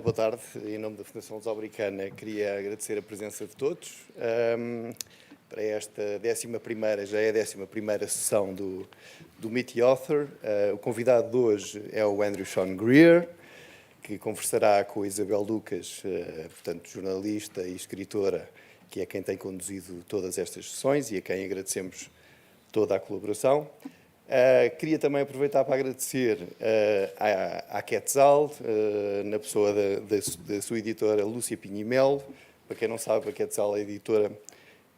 Boa tarde. Em nome da Fundação Luso-Americana, queria agradecer a presença de todos para esta 11ª, já é a 11ª sessão do Meet the Author. O convidado de hoje é o Sean Greer, que conversará com a Isabel Lucas, portanto, jornalista e escritora, que é quem tem conduzido todas estas sessões e a quem agradecemos toda a colaboração. Queria também aproveitar para agradecer à Quetzal, na pessoa da sua editora Lúcia Pinho e Melo. Para quem não sabe, a Quetzal é editora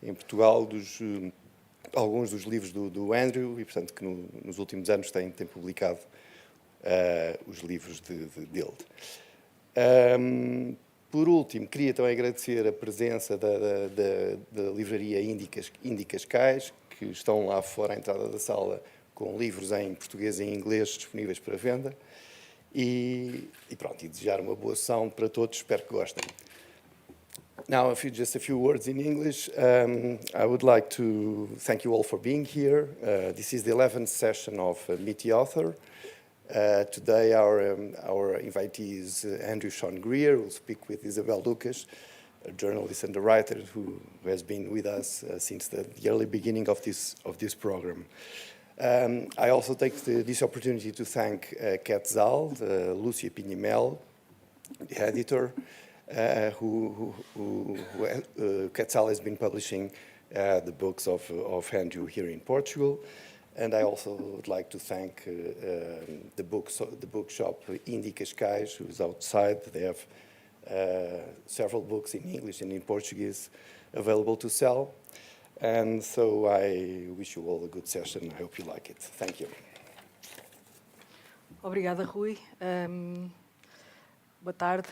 em Portugal alguns dos livros do Andrew e, portanto, que nos últimos anos tem publicado os livros dele. Por último, queria também agradecer a presença da livraria Indi Cascais, que estão lá fora à entrada da sala com livros em português e em inglês disponíveis para venda. E pronto, e desejar uma boa sessão para todos, espero que gostem. Now, just a few words in English. I would like to thank you all for being here. This is the 11th session of Meet the Author. Today our invitee is Sean Greer, who will speak with Isabel Lucas, a journalist and a writer who has been with us since the early beginning of this program. I also take this opportunity to thank Quetzal, Lúcia Pinho e Melo, the editor, who Quetzal has been publishing the books of Andrew here in Portugal. And I also would like to thank the bookshop Indi Cascais, who is outside. They have several books in English and in Portuguese available to sell. And so I wish you all a good session. I hope you like it. Thank you. Obrigada, Rui. Boa tarde.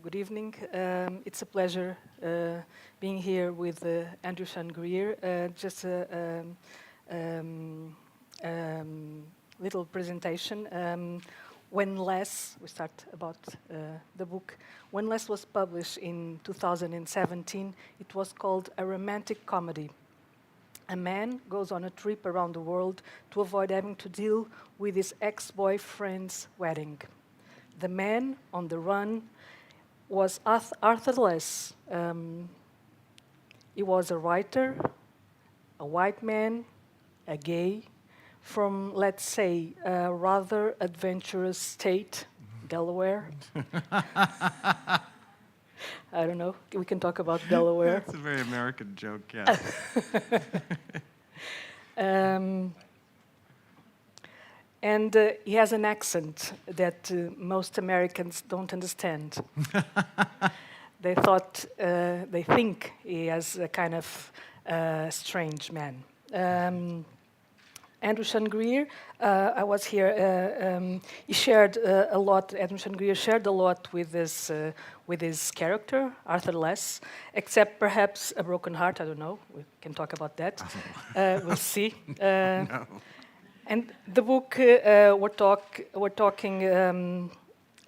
Good evening. It's a pleasure being here with Sean Greer. Just a little presentation. When Less, we start about the book. When Less was published in 2017, it was called a romantic comedy. A man goes on a trip around the world to avoid having to deal with his ex-boyfriend's wedding. The man on the run was Arthur Less. He was a writer, a white man, a gay, from, let's say, a rather adventurous state, Delaware. I don't know. We can talk about Delaware. It's a very American joke, yeah. And he has an accent that most Americans don't understand. They think he has a kind of strange man. Sean Greer, I was here. He shared a lot. Sean Greer shared a lot with his character, Arthur Less, except perhaps a broken heart. I don't know. We can talk about that. We'll see. No. And the book we're talking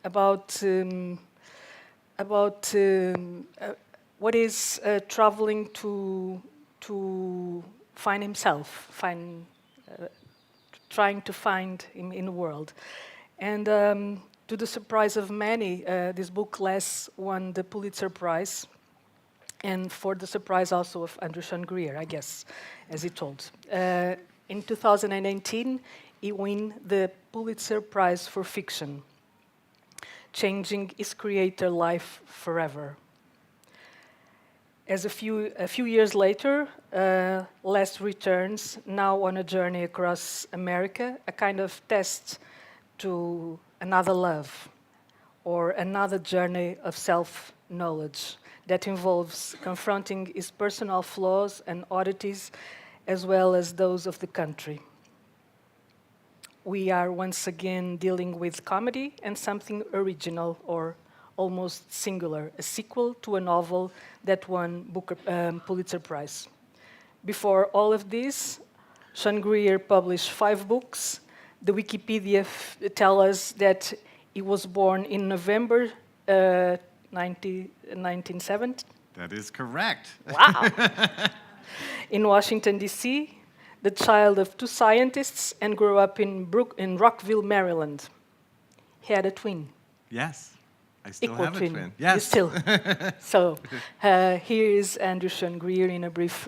about what is traveling to find himself, trying to find him in the world. And to the surprise of many, this book Less won the Pulitzer Prize, and for the surprise also of Sean Greer, I guess, as he told. In 2018, he won the Pulitzer Prize for fiction, changing his creator life forever. As a few years later, Less returns, now on a journey across America, a kind of test to another love, or another journey of self-knowledge that involves confronting his personal flaws and oddities, as well as those of the country. We are once again dealing with comedy and something original or almost singular, a sequel to a novel that won Pulitzer Prize. Before all of this, Sean Greer published 5 books. The Wikipedia tells us that he was born in November 1970. That is correct. Wow! In Washington, D.C., the child of 2 scientists, and grew up in Rockville, Maryland. He had a twin. Yes. I still equal have a twin. twin. You Yes. still. So here is Andrew Sean Greer in a brief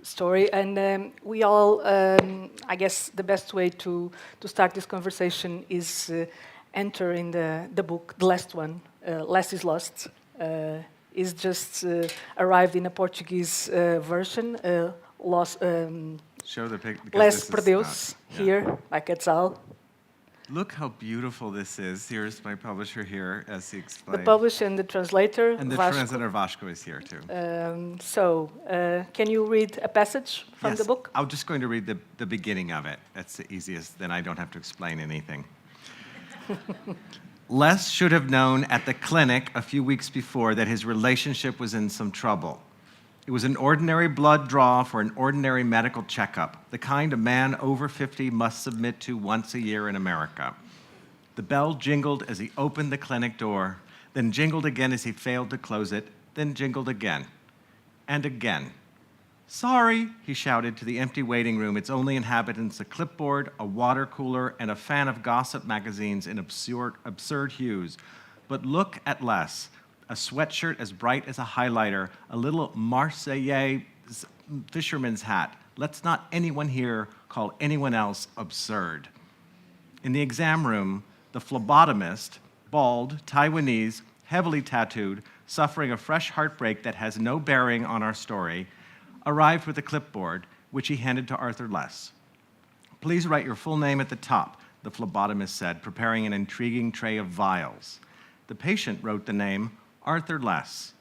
story, and we all, I guess, the best way to start this conversation is enter in the book, the last one, Less is Lost. Is just arrived in a Portuguese version. Show the picture. Less Perdeu-se here by Quetzal. Look how beautiful this is. Here's my publisher here, as he The explained. publisher and the translator. And the Vasco. translator Vasco is here too. Can you read a passage from Yes, the book? I'm just going to read the beginning of it. That's the easiest, then I don't have to explain anything. Les should have known at the clinic a few weeks before that his relationship was in some trouble. It was an ordinary blood draw for an ordinary medical checkup, the kind a man over 50 must submit to once a year in America. The bell jingled as he opened the clinic door, then jingled again as he failed to close it, then jingled again. And again. "Sorry," he shouted to the empty waiting room, its only inhabitants a clipboard, a water cooler, and a fan of gossip magazines in absurd hues. But look at Les. A sweatshirt as bright as a highlighter, a little Marseillais fisherman's hat. Let's not anyone here call anyone else absurd. In the exam room, the phlebotomist, bald, Taiwanese, heavily tattooed, suffering a fresh heartbreak that has no bearing on our story, arrived with a clipboard, which he handed to Arthur Less. "Please write your full name at the top," the phlebotomist said, preparing an intriguing tray of vials. The patient wrote the name Arthur Less.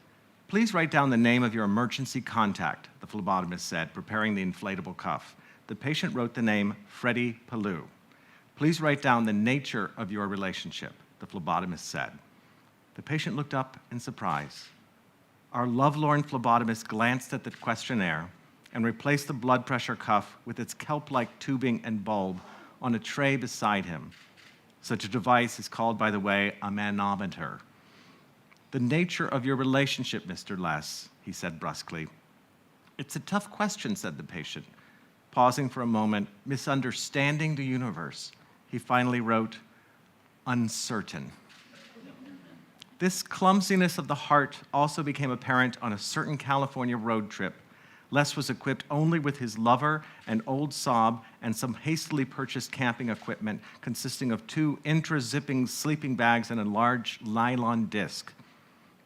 "Please write down the name of your emergency contact," the phlebotomist said, preparing the inflatable cuff. The patient wrote the name Freddie Pallou. "Please write down the nature of your relationship," the phlebotomist said. The patient looked up in surprise. Our lovelorn phlebotomist glanced at the questionnaire and replaced the blood pressure cuff with its kelp-like tubing and bulb on a tray beside him. Such a device is called, by the way, a manometer. "The nature of your relationship, Mr. Less," he said brusquely. "It's a tough question," said the patient. Pausing for a moment, misunderstanding the universe, he finally wrote, "Uncertain." This clumsiness of the heart also became apparent on a certain California road trip. Les was equipped only with his lover, an old Saab, and some hastily purchased camping equipment consisting of 2 intra-zipping sleeping bags and a large nylon disc.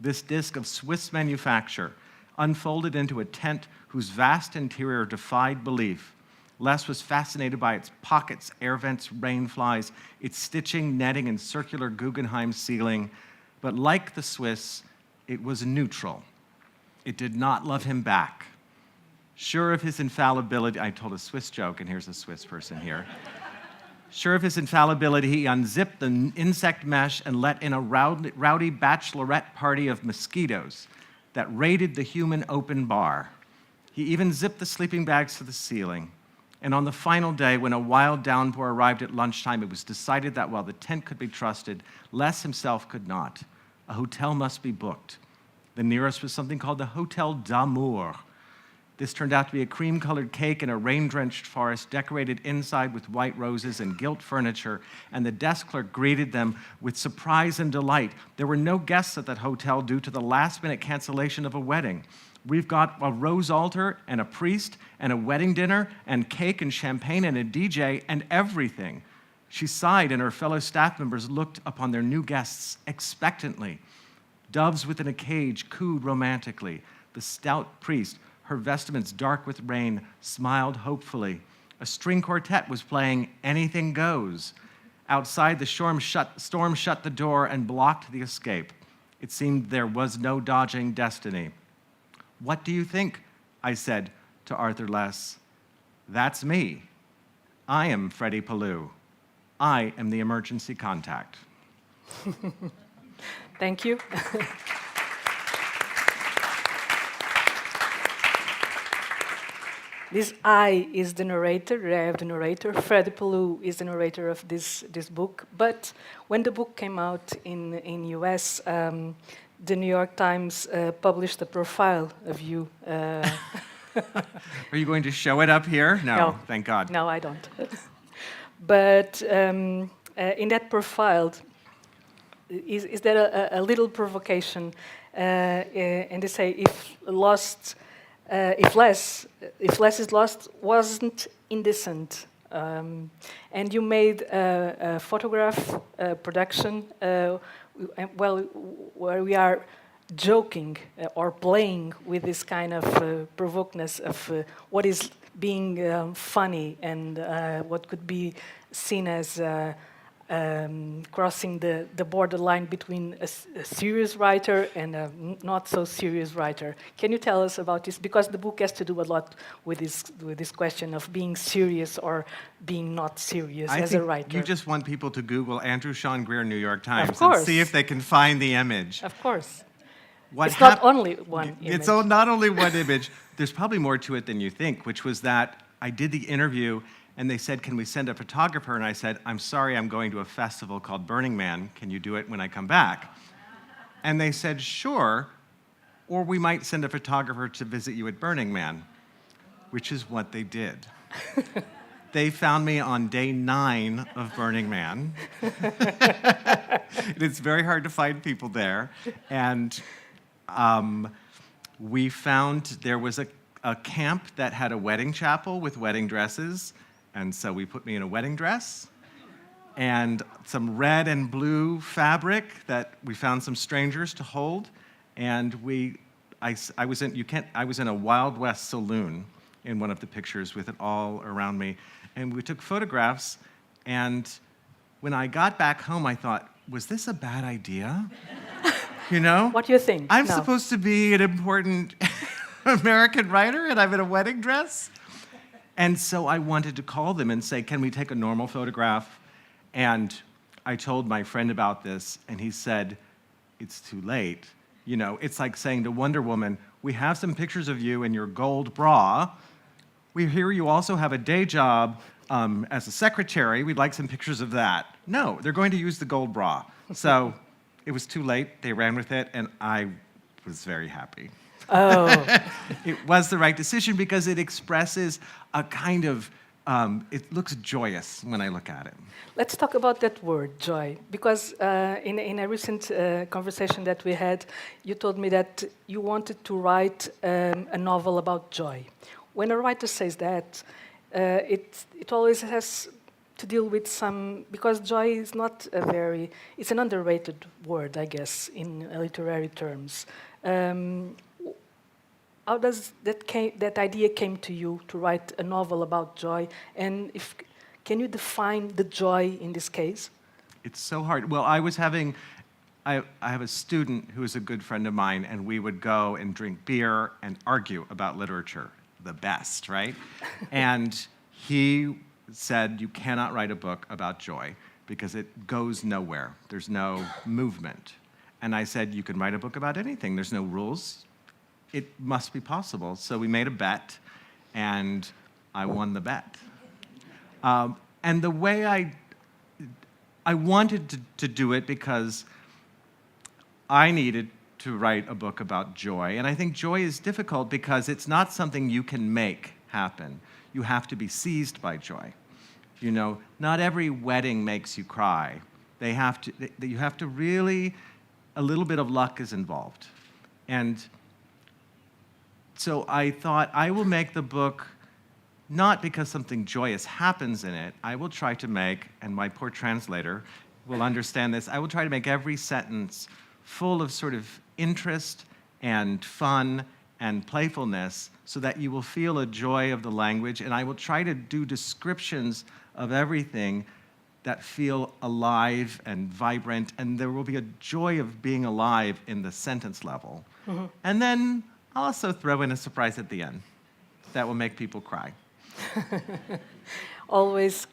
This disc of Swiss manufacture unfolded into a tent whose vast interior defied belief. Les was fascinated by its pockets, air vents, rain flies, its stitching, netting, and circular Guggenheim ceiling. But like the Swiss, it was neutral. It did not love him back. Sure of his infallibility, I told a Swiss joke, and here's a Swiss person here. Sure of his infallibility, he unzipped the insect mesh and let in a rowdy bachelorette party of mosquitoes that raided the human open bar. He even zipped the sleeping bags to the ceiling. And on the final day, when a wild downpour arrived at lunchtime, it was decided that while the tent could be trusted, Les himself could not. A hotel must be booked. The nearest was something called the Hotel d'Amour. This turned out to be a cream-colored cake in a rain-drenched forest decorated inside with white roses and gilt furniture, and the desk clerk greeted them with surprise and delight. There were no guests at that hotel due to the last-minute cancellation of a wedding. "We've got a rose altar and a priest and a wedding dinner and cake and champagne and a DJ and everything." She sighed, and her fellow staff members looked upon their new guests expectantly. Doves within a cage cooed romantically. The stout priest, her vestments dark with rain, smiled hopefully. A string quartet was playing Anything Goes. Outside, the storm shut the door and blocked the escape. It seemed there was no dodging destiny. "What do you think?" I said to Arthur Less. "That's me. I am Freddie Pallou. I am the emergency contact." Thank you. This I is the narrator, I have the narrator. Freddie Pallou is the narrator of this book. But when the book came out in US, the New York Times published a profile of you. Are you going to show it up here? No, thank God. No, I don't. But in that profile, is there a little provocation? And they say if less is lost, wasn't indecent. And you made a photograph production, where we are joking or playing with this kind of provocateness of what is being funny and what could be seen as crossing the borderline between a serious writer and a not so serious writer. Can you tell us about this? Because the book has to do a lot with this question of being serious or being not serious as a writer. You just want people to Google Andrew Sean Greer, New York Times, and see if they can find the image. Of course. It's not only one image. It's not only one image. There's probably more to it than you think, which was that I did the interview and they said, can we send a photographer? And I said, I'm sorry, I'm going to a festival called Burning Man. Can you do it when I come back? And they said, sure, or we might send a photographer to visit you at Burning Man, which is what they did. They found me on day 9 of Burning Man. It's very hard to find people there. And we found there was a camp that had a wedding chapel with wedding dresses. And so we put me in a wedding dress and some red and blue fabric that we found some strangers to hold. And I was in a Wild West saloon in one of the pictures with it all around me. And we took photographs. And when I got back home, I thought, was this a bad idea? You know? What do you think? I'm supposed to be an important American writer and I'm in a wedding dress? And so I wanted to call them and say, can we take a normal photograph? And I told my friend about this, and he said, it's too late. You know, it's like saying to Wonder Woman, we have some pictures of you in your gold bra. We hear you also have a day job as a secretary. We'd like some pictures of that. No, they're going to use the gold bra. So it was too late. They ran with it, and I was very happy. Oh. It was the right decision because it expresses a kind of, it looks joyous when I look at it. Let's talk about that word, joy, because in a recent conversation that we had, you told me that you wanted to write a novel about joy. When a writer says that, it always has to deal with some, because joy is not it's an underrated word, I guess, in literary terms. How does that idea came to you to write a novel about joy? And can you define the joy in this case? It's so hard. Well, I have a student who is a good friend of mine, and we would go and drink beer and argue about literature, the best, right? And he said, you cannot write a book about joy because it goes nowhere. There's no movement. And I said, you can write a book about anything. There's no rules. It must be possible. So we made a bet, and I won the bet. And the way I wanted to do it because I needed to write a book about joy. And I think joy is difficult because it's not something you can make happen. You have to be seized by joy. You know, not every wedding makes you cry. You have to really, a little bit of luck is involved. And so I thought, I will make the book not because something joyous happens in it. I will try to make, and my poor translator will understand this, I will try to make every sentence full of sort of interest and fun and playfulness so that you will feel a joy of the language. And I will try to do descriptions of everything that feel alive and vibrant. And there will be a joy of being alive in the sentence level. Mm-hmm. And then I'll also throw in a surprise at the end that will make people cry. Always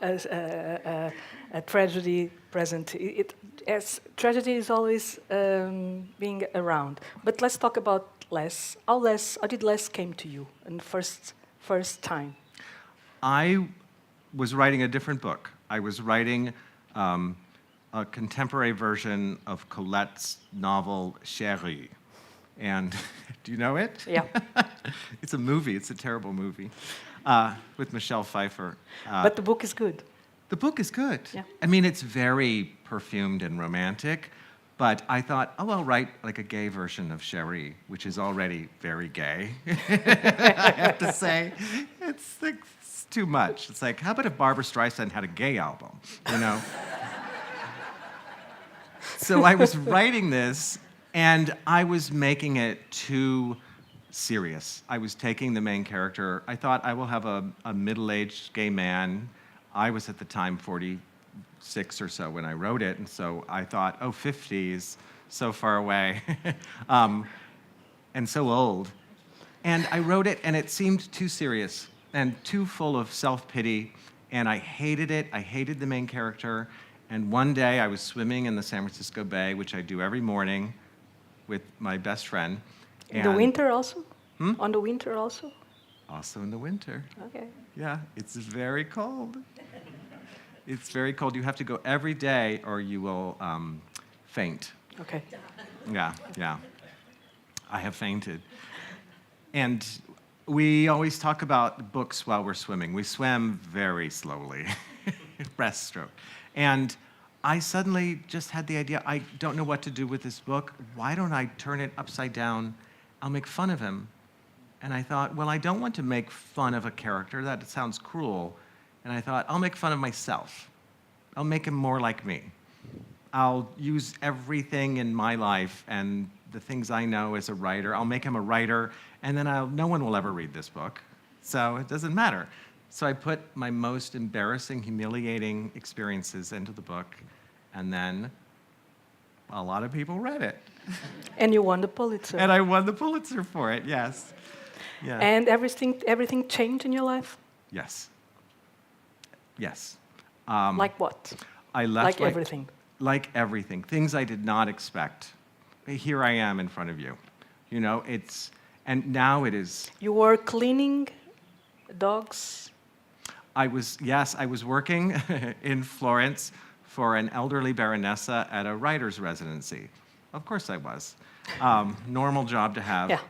as a tragedy present. Tragedy is always being around. But let's talk about Less. How did Less came to you in the first time? I was writing a different book. I was writing a contemporary version of Colette's novel Chérie. And do you know it? Yeah. It's a movie. It's a terrible movie with Michelle Pfeiffer. But the book is good. The book is good. Yeah. I mean, it's very perfumed and romantic, but I thought, oh, I'll write like a gay version of Cherie, which is already very gay. I have to say, it's too much. It's like, how about if Barbra Streisand had a gay album, you know? So I was writing this, and I was making it too serious. I was taking the main character. I thought I will have a middle-aged gay man. I was at the time 46 or so when I wrote it, and so I thought, oh, 50s, so far away, and so old. And I wrote it, and it seemed too serious and too full of self-pity, and I hated it. I hated the main character. And one day I was swimming in the San Francisco Bay, which I do every morning with my best friend. In the winter also? Hmm? On the winter also? Also in the winter. Okay. Yeah, it's very cold. It's very cold. You have to go every day or you will faint. Okay. Yeah, yeah. I have fainted. And we always talk about books while we're swimming. We swim very slowly, breaststroke. And I suddenly just had the idea, I don't know what to do with this book. Why don't I turn it upside down? I'll make fun of him. And I thought, well, I don't want to make fun of a character. That sounds cruel. And I thought, I'll make fun of myself. I'll make him more like me. I'll use everything in my life and the things I know as a writer. I'll make him a writer, and then no one will ever read this book. So it doesn't matter. So I put my most embarrassing, humiliating experiences into the book, and then a lot of people read it. And you won the Pulitzer. And I won the Pulitzer for it, yes. Yeah. And everything changed in your life? Yes. Yes. Like what? I left Like everything? Like everything. Things I did not expect. Here I am in front of you. You know, and now it is. You were cleaning dogs? I was working in Florence for an elderly baronessa at a writer's residency. Of course I was. Normal job to have. Yeah.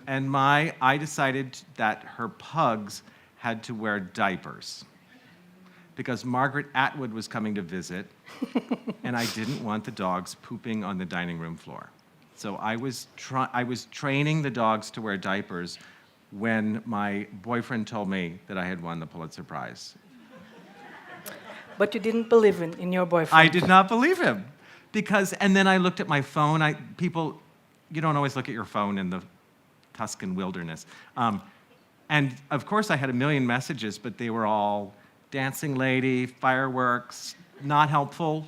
And I decided that her pugs had to wear diapers because Margaret Atwood was coming to visit, and I didn't want the dogs pooping on the dining room floor. So I was training the dogs to wear diapers when my boyfriend told me that I had won the Pulitzer Prize. But you didn't believe in your boyfriend? I did not believe him. And then I looked at my phone. You don't always look at your phone in the Tuscan wilderness. And of course I had a million messages, but they were all dancing lady, fireworks, not helpful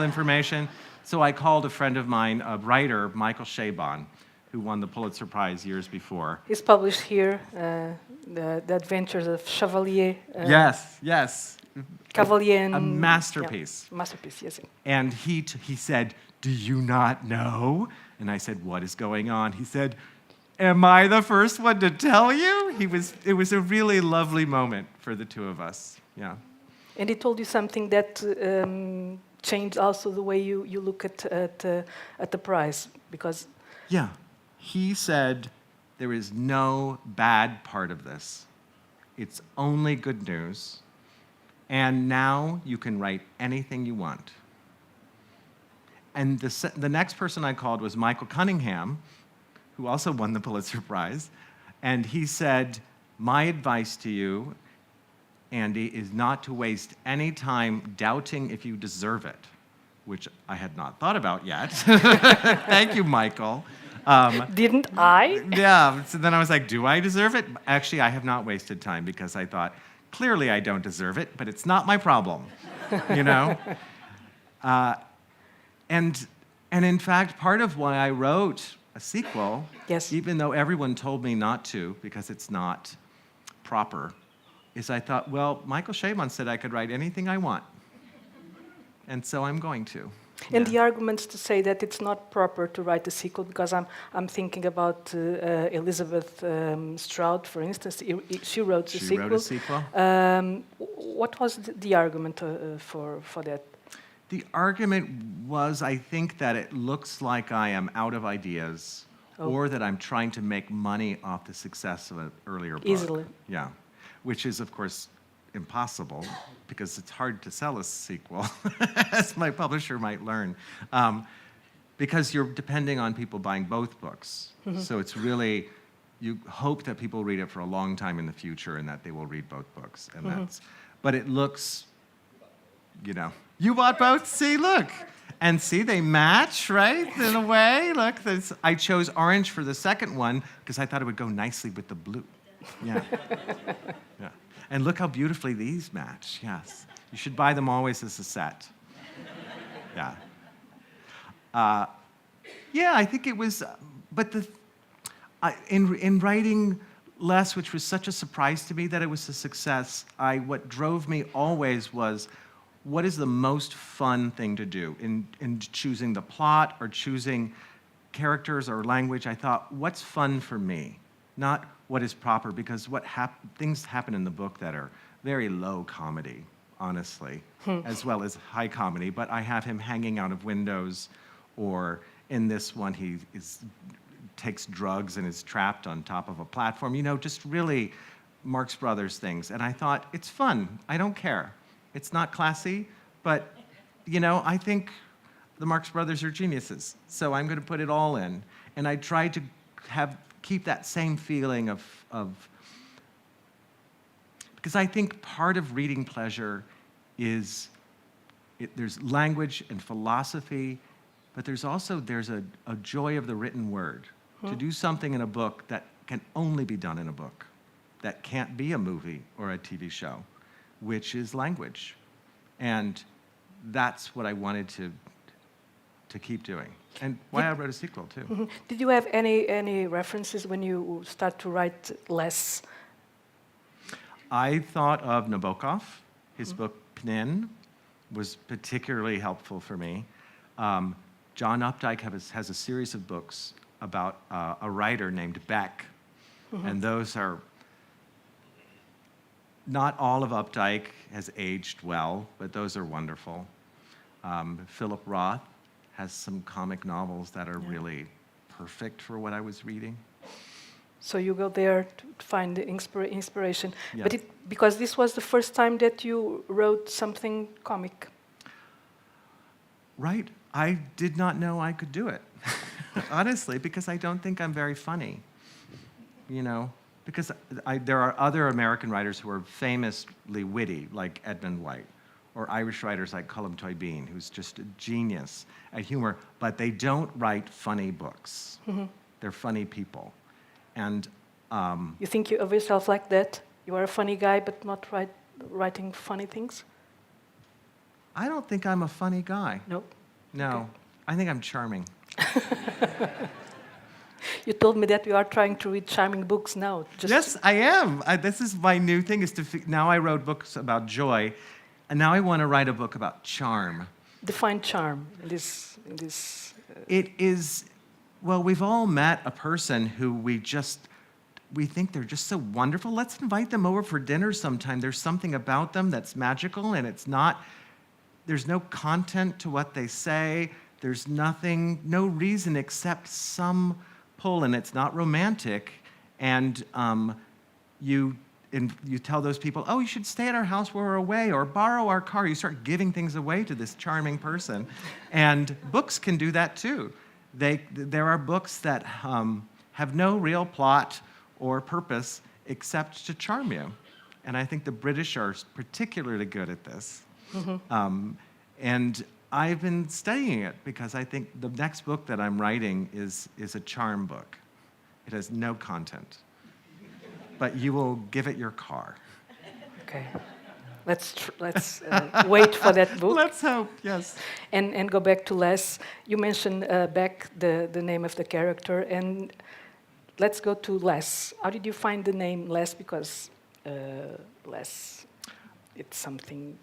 information. So I called a friend of mine, a writer, Michael Chabon, who won the Pulitzer Prize years before. He's published here, the Adventures of Chevalier. Yes. Cavalier and... A masterpiece. Yeah, masterpiece, yes. And he said, do you not know? And I said, what is going on? He said, am I the first one to tell you? It was a really lovely moment for the two of us, yeah. And he told you something that changed also the way you look at the prize, because... Yeah. He said, there is no bad part of this. It's only good news. And now you can write anything you want. And the next person I called was Michael Cunningham, who also won the Pulitzer Prize. And he said, my advice to you, Andy, is not to waste any time doubting if you deserve it, which I had not thought about yet. Thank you, Michael. Didn't I? Yeah, so then I was like, do I deserve it? Actually, I have not wasted time because I thought, clearly I don't deserve it, but it's not my problem, you know? And in fact, part of why I wrote a sequel, yes, even though everyone told me not to because it's not proper, is I thought, well, Michael Chabon said I could write anything I want, and so I'm going to. And the arguments to say that it's not proper to write a sequel, because I'm thinking about Elizabeth Stout, for instance. She wrote a sequel. She wrote a sequel. What was the argument for that? The argument was, I think, that it looks like I am out of ideas, or that I'm trying to make money off the success of an earlier book. Easily. Yeah, which is, of course, impossible because it's hard to sell a sequel, as my publisher might learn, because you're depending on people buying both books. So it's really, you hope that people read it for a long time in the future and that they will read both books. And that's, but it looks, you bought both? See, look. And see, they match, right, in a way. Look, I chose orange for the second one because I thought it would go nicely with the blue. Yeah. Yeah. And look how beautifully these match, yes. You should buy them always as a set. Yeah. Yeah, I think it was, but in writing Less, which was such a surprise to me that it was a success, what drove me always was, what is the most fun thing to do in choosing the plot or choosing characters or language? I thought, what's fun for me? Not what is proper, because things happen in the book that are very low comedy, honestly, as well as high comedy. But I have him hanging out of windows, or in this one, he takes drugs and is trapped on top of a platform. Just really Marx Brothers things. And I thought, it's fun. I don't care. It's not classy, but, I think the Marx Brothers are geniuses. So I'm going to put it all in. And I tried to keep that same feeling of because I think part of reading pleasure is there's language and philosophy, but there's a joy of the written word. To do something in a book that can only be done in a book, that can't be a movie or a TV show, which is language. And that's what I wanted to keep doing. And why I wrote a sequel, too. Did you have any references when you start to write Less? I thought of Nabokov. His book, Pnin, was particularly helpful for me. John Updike has a series of books about a writer named Beck. And those are, not all of Updike has aged well, but those are wonderful. Philip Roth has some comic novels that are really perfect for what I was reading. So you go there to find the inspiration. Yeah. But because this was the first time that you wrote something comic. Right. I did not know I could do it, honestly, because I don't think I'm very funny. Because there are other American writers who are famously witty, like Edmund White, or Irish writers like Cullman Toybeen, who's just a genius at humor, but they don't write funny books. They're funny people. And you think of yourself like that? You are a funny guy, but not writing funny things? I don't think I'm a funny guy. No? No. Okay. I think I'm charming. You told me that you are trying to read charming books now. Yes, I am. This is my new thing. Now I wrote books about joy, and now I want to write a book about charm. Define charm in this. It is, well, we've all met a person who we think they're just so wonderful. Let's invite them over for dinner sometime. There's something about them that's magical, and there's no content to what they say. There's no reason except some pull, and it's not romantic. And you tell those people, oh, you should stay at our house while we're away, or borrow our car. You start giving things away to this charming person. And books can do that too. There are books that have no real plot or purpose except to charm you. And I think the British are particularly good at this. And I've been studying it because I think the next book that I'm writing is a charm book. It has no content. But you will give it your car. Okay. Let's wait for that book. Let's hope, yes. And go back to Less. You mentioned Beck, the name of the character, and let's go to Less. How did you find the name Less? Because Less, it's something.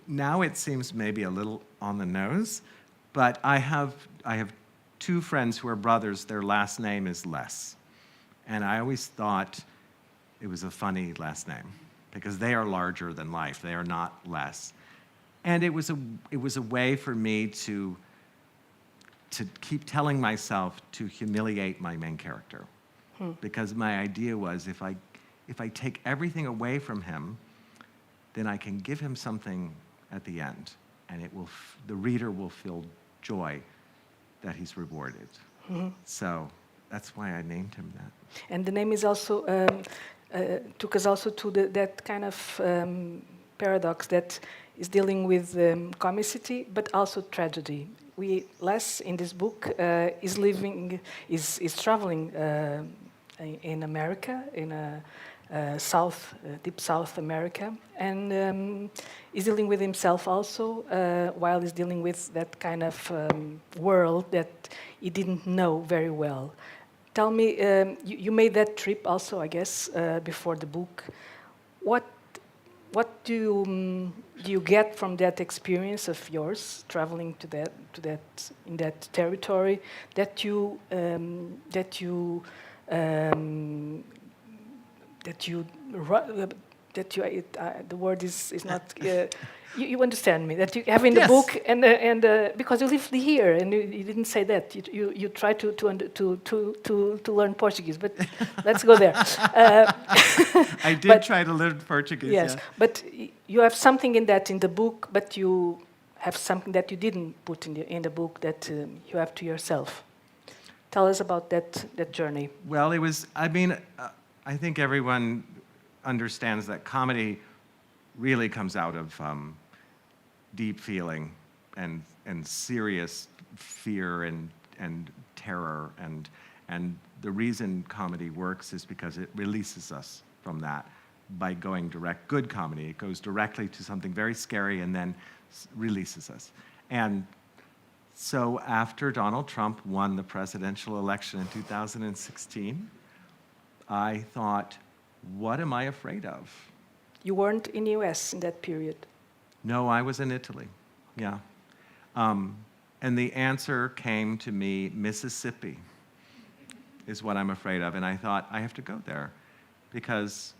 Now it seems maybe a little on the nose, but I have two friends who are brothers. Their last name is Less, and I always thought it was a funny last name because they are larger than life. They are not less, and it was a way for me to keep telling myself to humiliate my main character, because my idea was if if I take everything away from him, then I can give him something at the end, and the reader will feel joy that he's rewarded. So that's why I named him that. And the name is also took us also to that kind of paradox that is dealing with comicity, but also tragedy. Les in this book is traveling in America, in deep South America, and is dealing with himself also, while he's dealing with that kind of world that he didn't know very well. Tell me, you made that trip also, I guess, before the book. What do you get from that experience of yours, traveling in that territory, the word is not. You understand me, that you have in the Yes. book, and because you lived here, and you didn't say that. You try to learn Portuguese, but let's go there. I did try to learn Portuguese. Yes, yeah. but you have something in the book, but you have something that you didn't put in the book that you have to yourself. Tell us about that journey. Well, it was, I think everyone understands that comedy really comes out of deep feeling and serious fear and terror. And the reason comedy works is because it releases us from that by going direct. Good comedy, it goes directly to something very scary and then releases us. And so after Donald Trump won the presidential election in 2016, I thought, what am I afraid of? You weren't in the US in that period. No, I was in Italy, yeah. And the answer came to me, Mississippi is what I'm afraid of. And I thought, I have to go there because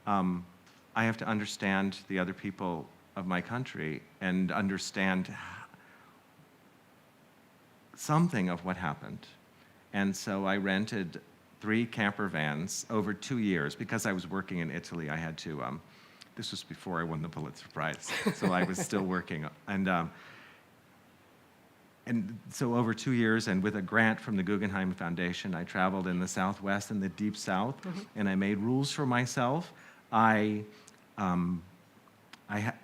I have to understand the other people of my country and understand something of what happened. And so I rented 3 camper vans over 2 years. Because I was working in Italy, I had to, this was before I won the Pulitzer Prize, so I was still working. And so over 2 years, and with a grant from the Guggenheim Foundation, I traveled in the Southwest and the Deep South, and I made rules for myself. I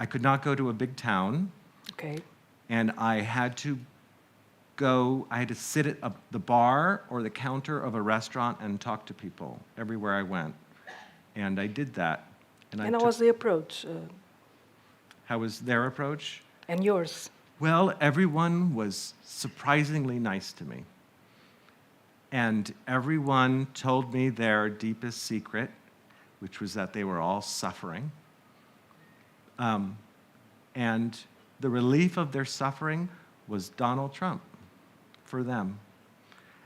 could not go to a big town, Okay. and I had to sit at the bar or the counter of a restaurant and talk to people everywhere I went. And I did that. And how was the approach? How was their approach? And yours? Well, everyone was surprisingly nice to me. And everyone told me their deepest secret, which was that they were all suffering. And the relief of their suffering was Donald Trump for them.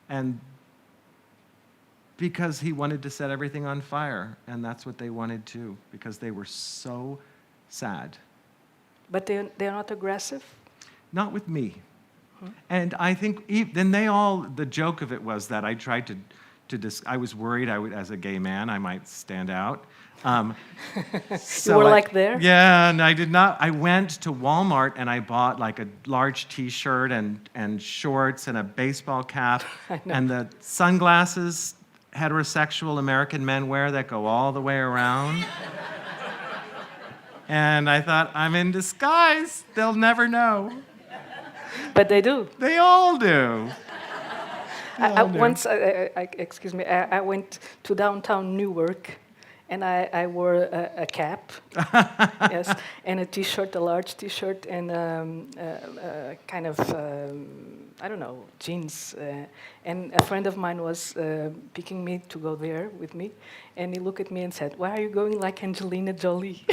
And because he wanted to set everything on fire, and that's what they wanted too, because they were so sad. But they're not aggressive? Not with me. And I think the joke of it was that I tried I was worried as a gay man, I might stand out. You were like there? Yeah, and I went to Walmart and I bought like a large t-shirt and shorts and a baseball cap and the sunglasses heterosexual American men wear that go all the way around. And I thought, I'm in disguise, they'll never know. But they do. They all do. Once, excuse me, I went to downtown Newark, and I wore a cap, yes, and a T-shirt, a large T-shirt, and kind of, I don't know, jeans. And a friend of mine was picking me to go there with me, and he looked at me and said, "Why are you going like Angelina Jolie?"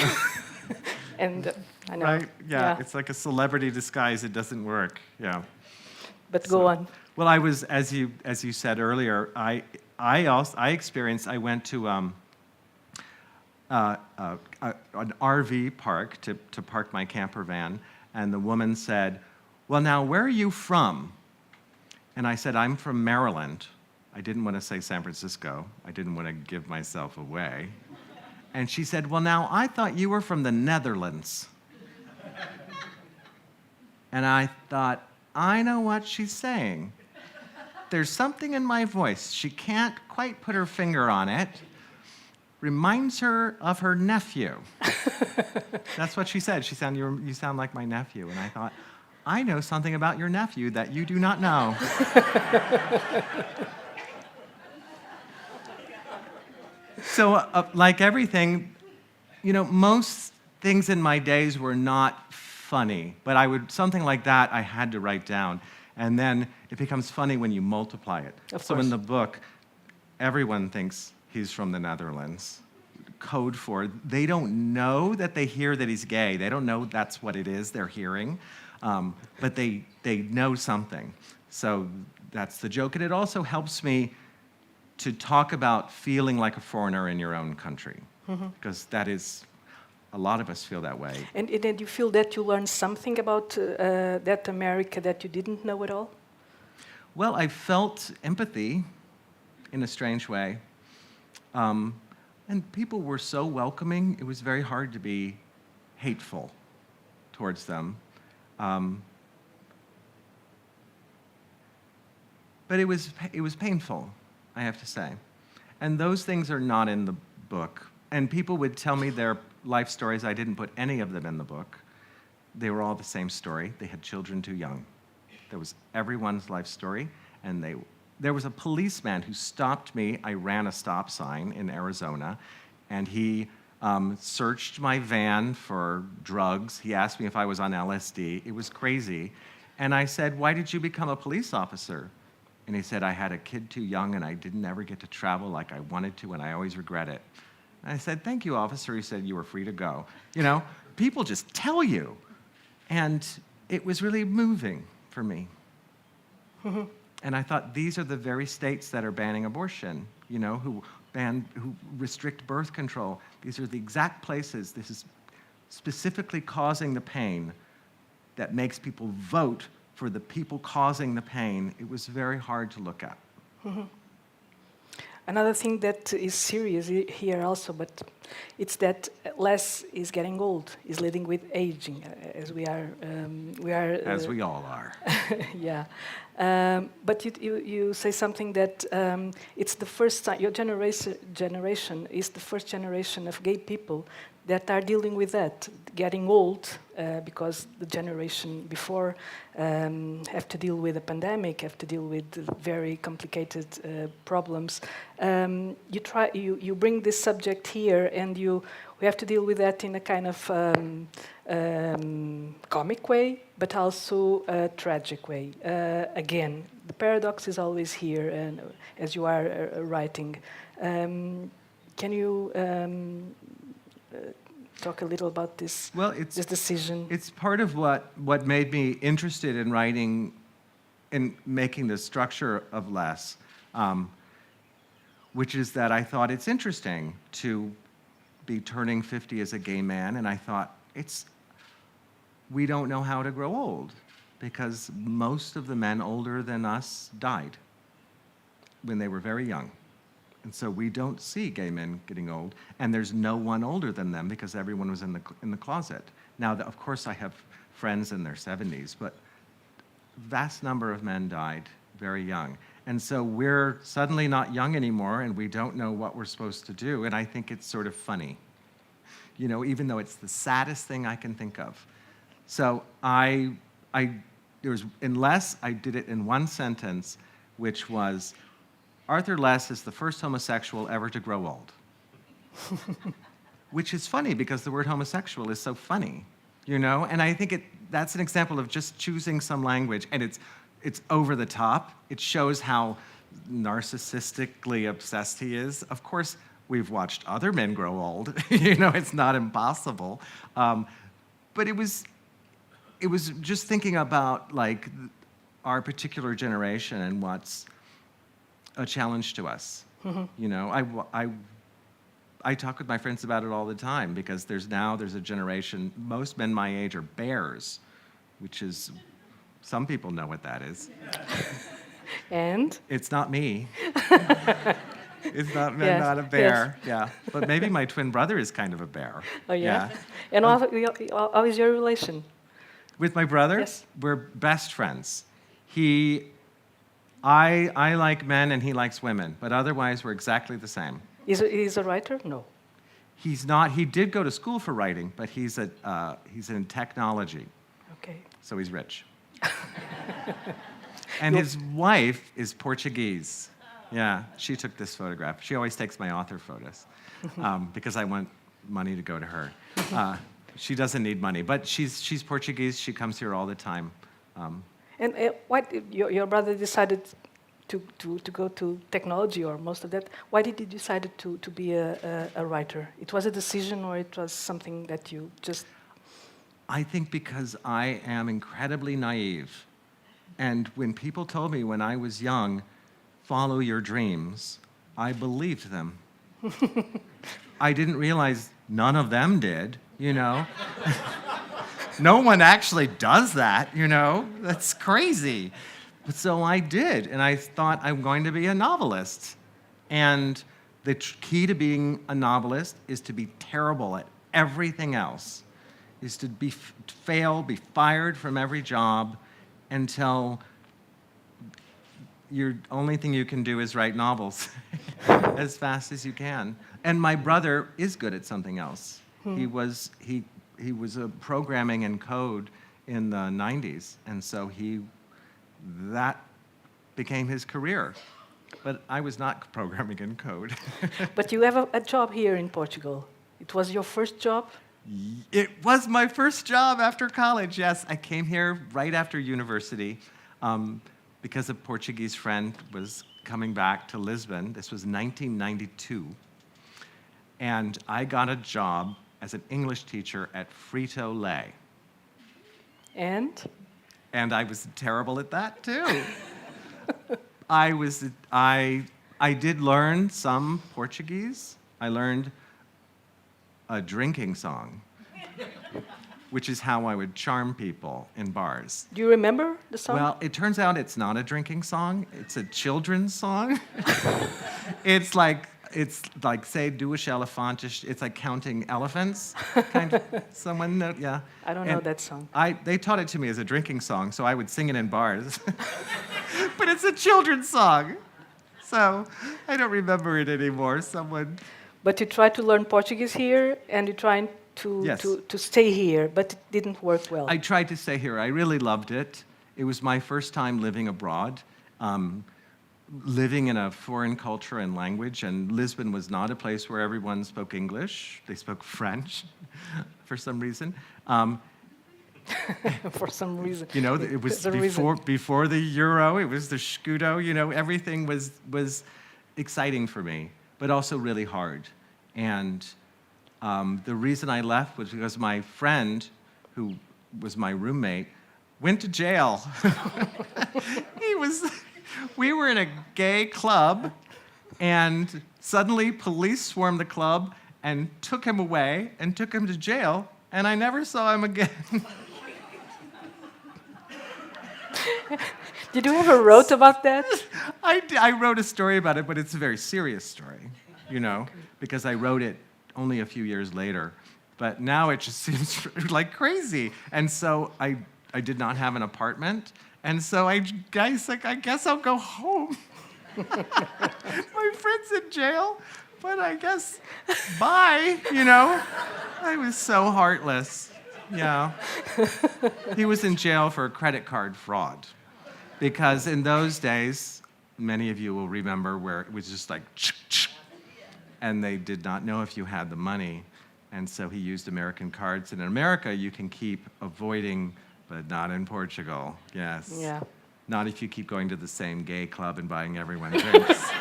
And I know. Right? Yeah, it's like a celebrity disguise. It doesn't work. Yeah. But go on. Well, I was, as you said earlier, I went to an RV park to park my camper van, and the woman said, "Well, now, where are you from?" And I said, "I'm from Maryland." I didn't want to say San Francisco. I didn't want to give myself away. And she said, well, now, I thought you were from the Netherlands. And I thought, I know what she's saying. There's something in my voice. She can't quite put her finger on it. Reminds her of her nephew. That's what she said. She said, you sound like my nephew. And I thought, I know something about your nephew that you do not know. So, like everything, most things in my days were not funny, but something like that I had to write down. And then it becomes funny when you multiply it. So in the book, everyone thinks he's from the Netherlands. Code for, they don't know that they hear that he's gay. They don't know that's what it is they're hearing, but they know something. So that's the joke. And it also helps me to talk about feeling like a foreigner in your own country, because that is, a lot of us feel that way. And did you feel that you learned something about that America that you didn't know at all? Well, I felt empathy in a strange way. And people were so welcoming, it was very hard to be hateful towards them. But it was painful, I have to say. And those things are not in the book. And people would tell me their life stories. I didn't put any of them in the book. They were all the same story. They had children too young. There was everyone's life story, and there was a policeman who stopped me. I ran a stop sign in Arizona, and he searched my van for drugs. He asked me if I was on LSD. It was crazy. And I said, why did you become a police officer? And he said, I had a kid too young, and I didn't ever get to travel like I wanted to, and I always regret it. And I said, thank you, officer. He said, you were free to go. People just tell you. And it was really moving for me. And I thought, these are the very states that are banning abortion, who restrict birth control. These are the exact places. This is specifically causing the pain that makes people vote for the people causing the pain. It was very hard to look at. Another thing that is serious here also, but it's that Les is getting old, is living with aging, as we are. As we all are. Yeah. But you say something that it's the first time, your generation is the first generation of gay people that are dealing with that, getting old, because the generation before have to deal with a pandemic, have to deal with very complicated problems. You bring this subject here, and we have to deal with that in a kind of comic way, but also a tragic way. Again, the paradox is always here, and as you are writing. Can you talk a little about this, this decision? It's part of what made me interested in writing and making the structure of Less, which is that I thought it's interesting to be turning 50 as a gay man, and I thought we don't know how to grow old, because most of the men older than us died when they were very young. And so we don't see gay men getting old, and there's no one older than them because everyone was in the closet. Now, of course, I have friends in their 70s, but vast number of men died very young. And so we're suddenly not young anymore, and we don't know what we're supposed to do, and I think it's sort of funny, even though it's the saddest thing I can think of. So in Less, I did it in one sentence, which was, Arthur Less is the first homosexual ever to grow old. Which is funny because the word homosexual is so funny, And I think that's an example of just choosing some language, and it's over the top. It shows how narcissistically obsessed he is. Of course, we've watched other men grow old. It's not impossible. But it was just thinking about like our particular generation and what's a challenge to us. I talk with my friends about it all the time because there's a generation, most men my age are bears, which is, some people know what that is. And? It's not me. It's not Yes, not a bear. Yeah, but maybe my twin brother is kind of a bear. Oh, yeah? And how is your relation? With my brother, Yes. we're best friends. I like men and he likes women, but otherwise we're exactly the same. He's a writer? No. He's not. He did go to school for writing, but he's in technology, Okay. so he's rich. And his wife is Portuguese. Yeah, she took this photograph. She always takes my author photos because I want money to go to her. She doesn't need money, but she's Portuguese. She comes here all the time. And why did your brother decided to go to technology, or most of that? Why did you decide to be a writer? It was a decision, or it was something that you just... I think because I am incredibly naive. And when people told me when I was young, follow your dreams, I believed them. I didn't realize none of them did, you know? No one actually does that, you know? That's crazy. But so I did, and I thought I'm going to be a novelist. And the key to being a novelist is to be terrible at everything else, is to fail, be fired from every job until your only thing you can do is write novels as fast as you can. And my brother is good at something else. He was a programming and code in the 90s, and so that became his career. But I was not programming and code. But you have a job here in Portugal. It was your first job? It was my first job after college, yes. I came here right after university because a Portuguese friend was coming back to Lisbon. This was 1992. And I got a job as an English teacher at Frito-Lay. And? And I was terrible at that, too. I did learn some Portuguese. I learned a drinking song, which is how I would charm people in bars. Do you remember the song? Well, it turns out it's not a drinking song. It's a children's song. It's like say duas elefantes. It's like counting elephants. Kind of. Someone know? Yeah. I don't know that song. They taught it to me as a drinking song, so I would sing it in bars. But it's a children's song, so I don't remember it anymore. Someone. But you tried to learn Portuguese here, and you tried to stay here, but it didn't work well. I tried to stay here. I really loved it. It was my first time living abroad, living in a foreign culture and language, and Lisbon was not a place where everyone spoke English. They spoke French for some reason. For some reason. You know, it was before the euro, it was the scudo, you know, everything was exciting for me, but also really hard. And the reason I left was because my friend, who was my roommate, went to jail. We were in a gay club, and suddenly police swarmed the club and took him away and took him to jail, and I never saw him again. Did you ever wrote about that? I wrote a story about it, but it's a very serious story, you know, because I wrote it only a few years later. But now it just seems like crazy. And so I did not have an apartment, and so I guess I'll go home. My friend's in jail, but I guess bye, you know. I was so heartless. Yeah. He was in jail for credit card fraud. Because in those days, many of you will remember where it was just like, and they did not know if you had the money. And so he used American cards. And in America, you can keep avoiding, but not in Portugal. Yes. Yeah. Not if you keep going to the same gay club and buying everyone drinks.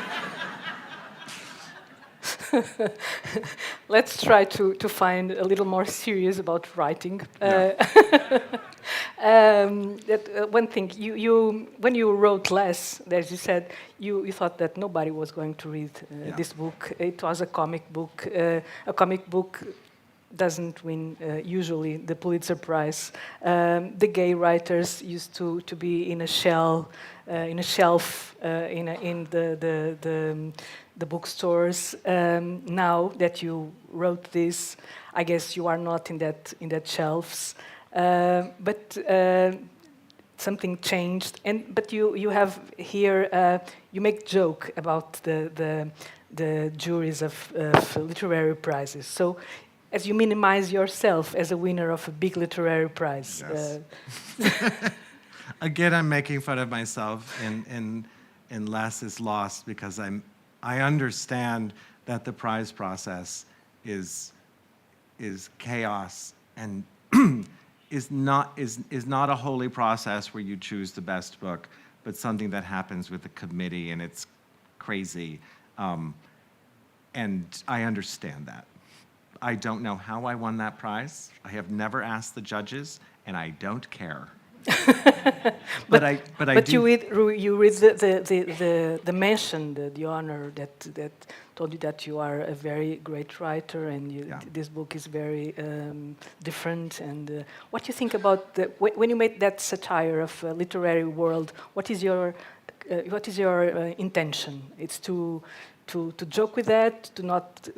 Let's try to find a little more serious about writing. One thing, you when you wrote Less, as you said, you thought that nobody was going to read this book. It was a comic book doesn't win usually the Pulitzer Prize. The gay writers used to be in a shelf in the bookstores. Now that you wrote this, I guess you are not in that shelves. But something changed, but you have here you make joke about the juries of literary prizes. So, as you minimize yourself as a winner of a big literary prize. Yes. Again, I'm making fun of myself, and Less is lost because I understand that the prize process is chaos and is not a holy process where you choose the best book, but something that happens with the committee, and it's crazy. And I understand that. I don't know how I won that prize. I have never asked the judges, and I don't care. But you read the mention, the honor that told you that you are a very great writer, and this book is very different. And what do you think about when you made that satire of a literary world? What is your intention? It's to joke with that, to not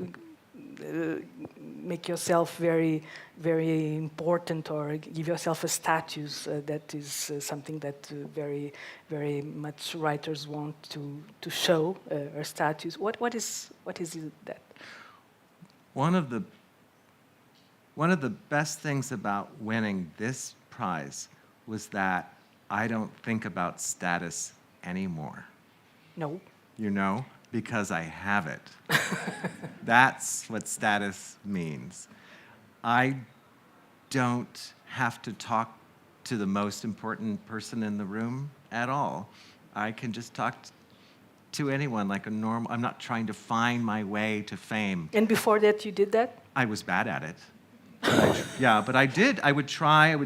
make yourself very, very important or give yourself a status that is something that very, very much writers want to show a status. What is that? One of the best things about winning this prize was that I don't think about status anymore. No. You know? Because I have it. That's what status means. I don't have to talk to the most important person in the room at all. I can just talk to anyone like a normal. I'm not trying to find my way to fame. And before that, you did that? I was bad at it. But I did. I would try.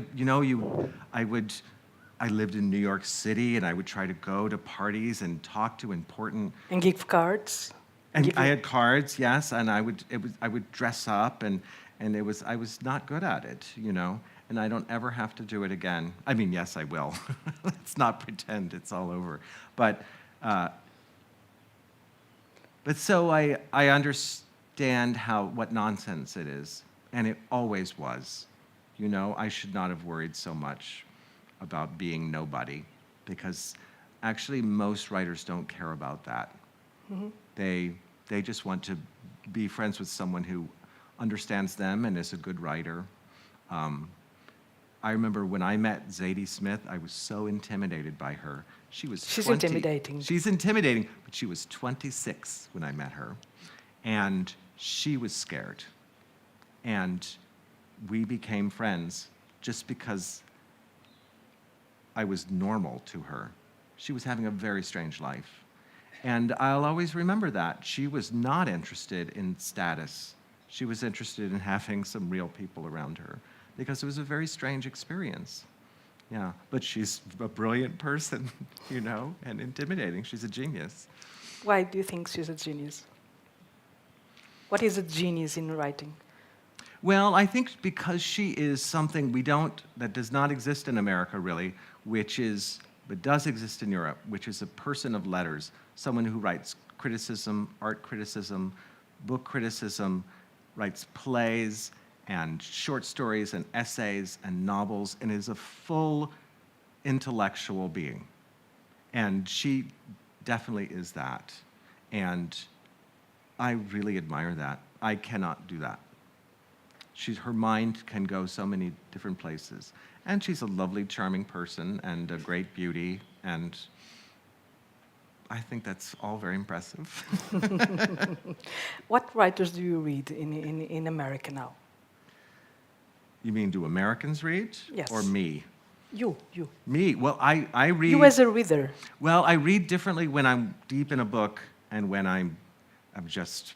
I lived in New York City, and I would try to go to parties and talk to important. And give cards. And I had cards, yes, and I would dress up, and I was not good at it, you know. And I don't ever have to do it again. I mean, yes, I will. Let's not pretend it's all over. But so I understand what nonsense it is, and it always was. You know, I should not have worried so much about being nobody, because actually most writers don't care about that. Mm-hmm. They just want to be friends with someone who understands them and is a good writer. I remember when I met Zadie Smith, I was so intimidated by her. She's intimidating. She's intimidating, but she was 26 when I met her, and she was scared. And we became friends just because I was normal to her. She was having a very strange life. And I'll always remember that. She was not interested in status. She was interested in having some real people around her, because it was a very strange experience. Yeah, but she's a brilliant person, you know, and intimidating. She's a genius. Why do you think she's a genius? What is a genius in writing? Well, I think because she is something that does not exist in America, really, but does exist in Europe, which is a person of letters, someone who writes criticism, art criticism, book criticism, writes plays and short stories and essays and novels, and is a full intellectual being. And she definitely is that. And I really admire that. I cannot do that. Her mind can go so many different places. And she's a lovely, charming person and a great beauty, and I think that's all very impressive. What writers do you read in America now? You mean, do Americans read? Yes. Or me? You. Me? Well, I read... You as a reader. Well, I read differently when I'm deep in a book and when I'm just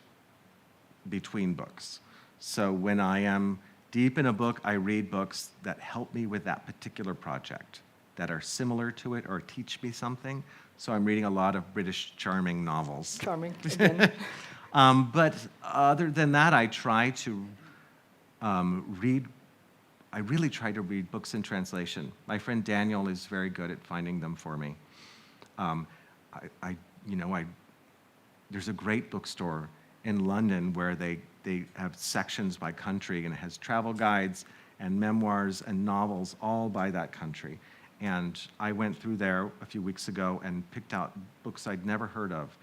between books. So when I am deep in a book, I read books that help me with that particular project, that are similar to it or teach me something. So I'm reading a lot of British charming novels. Charming, again. But other than that, I try to read. I really try to read books in translation. My friend Daniel is very good at finding them for me. There's a great bookstore in London where they have sections by country, and it has travel guides and memoirs and novels all by that country. And I went through there a few weeks ago and picked out books I'd never heard of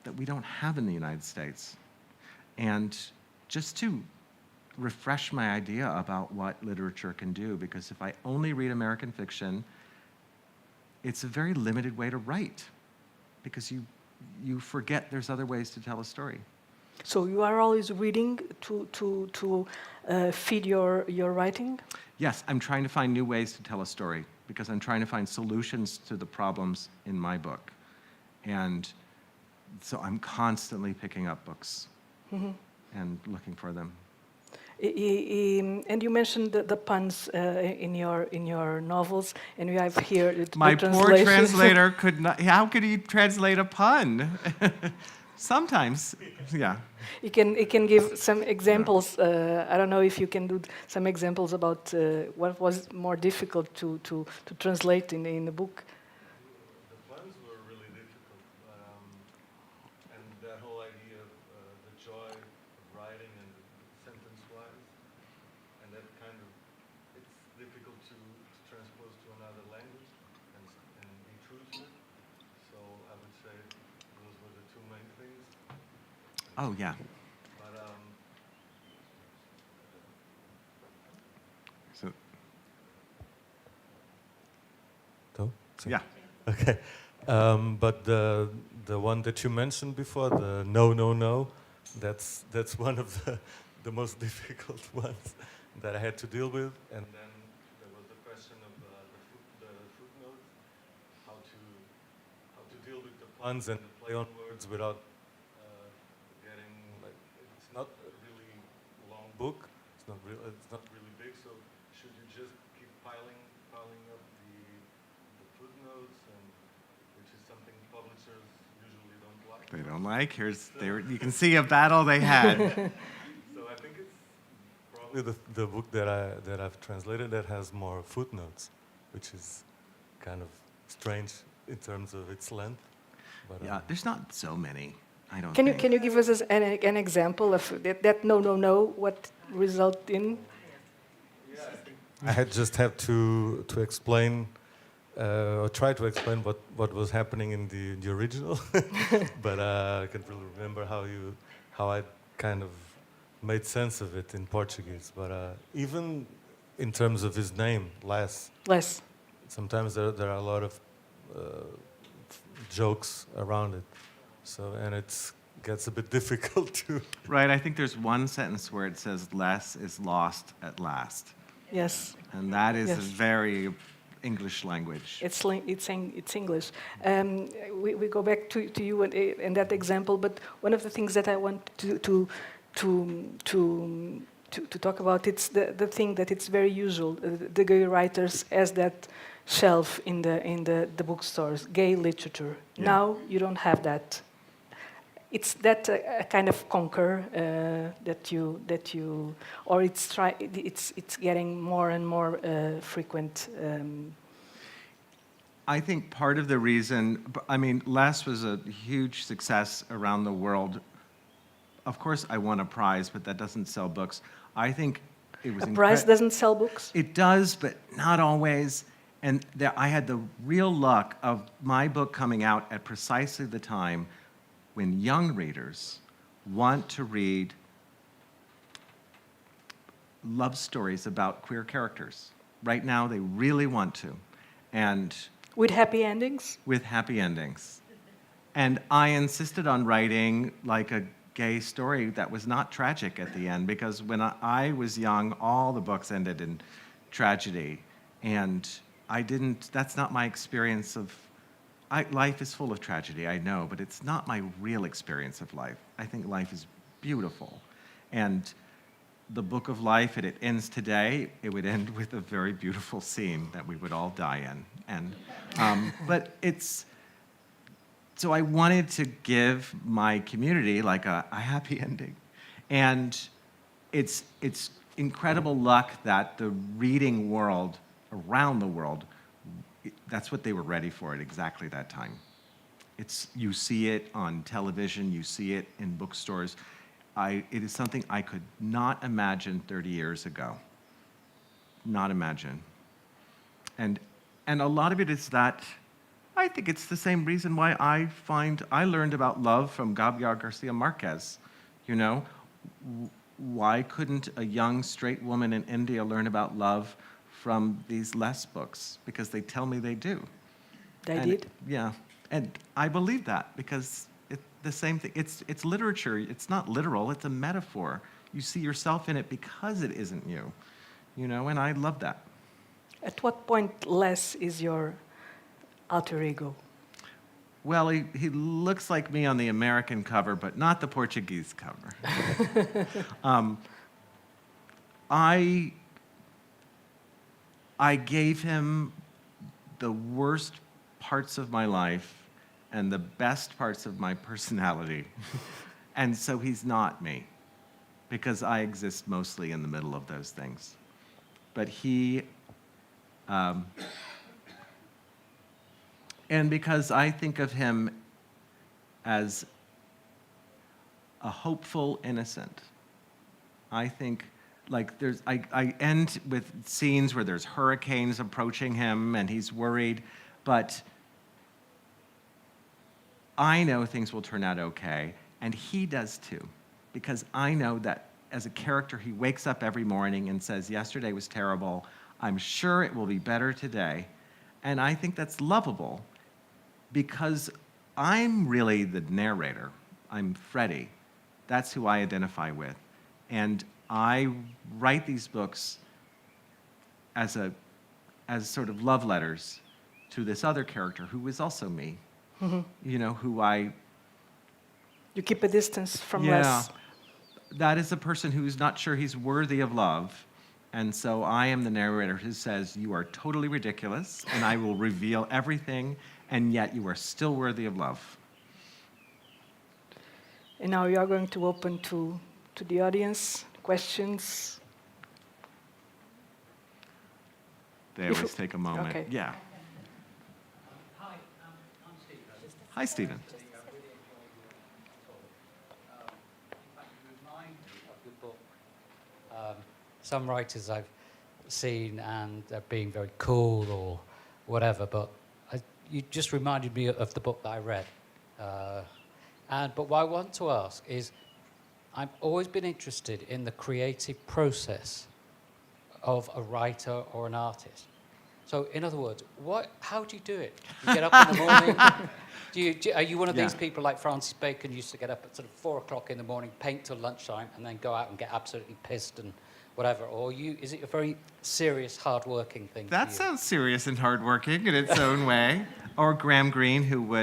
that we don't have in the United States. And just to refresh my idea about what literature can do, because if I only read American fiction, it's a very limited way to write, because you forget there's other ways to tell a story. So you are always reading to feed your writing? Yes, I'm trying to find new ways to tell a story, because I'm trying to find solutions to the problems in my book. And so I'm constantly picking up books and looking for them. And you mentioned the puns in your novels, and we have here My the poor translator could not. How could he translate a pun? Sometimes, yeah. You can give some examples. I don't know if you can do some examples about what was more difficult to translate in the book. The puns were really difficult, and that whole idea of the joy of writing and sentence-wise, and that kind of, it's difficult to transpose to another language and be true to it. So I would say those were the two main things. Oh, yeah. But So, yeah. yeah. Okay, but the one that you mentioned before, the no, that's one of the most difficult ones that I had to deal with. And then there was the question of the footnotes, how to deal with the puns and the play on words without getting, like, it's not a really long book. It's not really big. So should you just keep piling up the footnotes, and which is something publishers usually don't like. They don't like. You can see a battle they had. So I think it's probably the book that I've translated that has more footnotes, which is kind of strange in terms of its length. But, Yeah, there's not so many. I don't. Can you give us an example of that no? What result in? I had to explain. Or try to explain what was happening in the original, but I can't really remember how I kind of made sense of it in Portuguese. But even in terms of his name, Less. Sometimes there are a lot of jokes around it, and it gets a bit difficult to. Right. I think there's one sentence where it says "less is lost at last." Yes. And that is Yes. a very English language. It's English. We go back to you and that example, but one of the things that I want to talk about, it's the thing that it's very usual. The gay writers has that shelf in the bookstores, gay literature. Yeah. Now you don't have that. It's that a kind of conquer that you, or it's getting more and more frequent. I think part of the reason, I mean, Less was a huge success around the world. Of course, I won a prize, but that doesn't sell books. I think it was A prize doesn't sell books? It does, but not always. And I had the real luck of my book coming out at precisely the time when young readers want to read love stories about queer characters. Right now, they really want to. And with happy endings? With happy endings. And I insisted on writing like a gay story that was not tragic at the end, because when I was young, all the books ended in tragedy. And that's not my experience of, life is full of tragedy, I know, but it's not my real experience of life. I think life is beautiful. And the book of life, it ends today, it would end with a very beautiful scene that we would all die in. And, but so I wanted to give my community like a happy ending. And it's incredible luck that the reading world around the world, that's what they were ready for at exactly that time. You see it on television, you see it in bookstores. It is something I could not imagine 30 years ago. Not imagine. And a lot of it is that, I think it's the same reason why I learned about love from Gabriel Garcia Marquez. You know, why couldn't a young straight woman in India learn about love from these Less books? Because they tell me they do. They did? Yeah, and I believe that because the same thing. It's literature. It's not literal. It's a metaphor. You see yourself in it because it isn't you. You know, and I love that. At what point Less is your alter ego? Well, he looks like me on the American cover, but not the Portuguese cover. I gave him the worst parts of my life and the best parts of my personality. And so he's not me, because I exist mostly in the middle of those things. But and because I think of him as a hopeful innocent. I think, like, I end with scenes where there's hurricanes approaching him and he's worried, but I know things will turn out okay, and he does too, because I know that as a character, he wakes up every morning and says, yesterday was terrible, I'm sure it will be better today. And I think that's lovable, because I'm really the narrator. I'm Freddie. That's who I identify with. And I write these books as sort of love letters to this other character who is also me. Mm-hmm. You know, You keep a distance from yeah, Less. That is a person who's not sure he's worthy of love. And so I am the narrator who says, you are totally ridiculous, and I will reveal everything, and yet you are still worthy of love. And now we are going to open to the audience, questions. They always take a moment. Okay. Yeah. Hi, I'm Stephen. Hi, Stephen. I really enjoyed your talk. In fact, you remind me of the book. Some writers I've seen and they're being very cool or whatever, but you just reminded me of the book that I read. But what I want to ask is, I've always been interested in the creative process of a writer or an artist. So, in other words, how do you do it? You get up in the morning. Are you one of these people like Francis Bacon used to get up at sort of 4 o'clock in the morning, paint till lunchtime, and then go out and get absolutely pissed and whatever? Or is it a very serious, hard-working thing? That sounds serious and hardworking in its own way. Or Graham Greene, who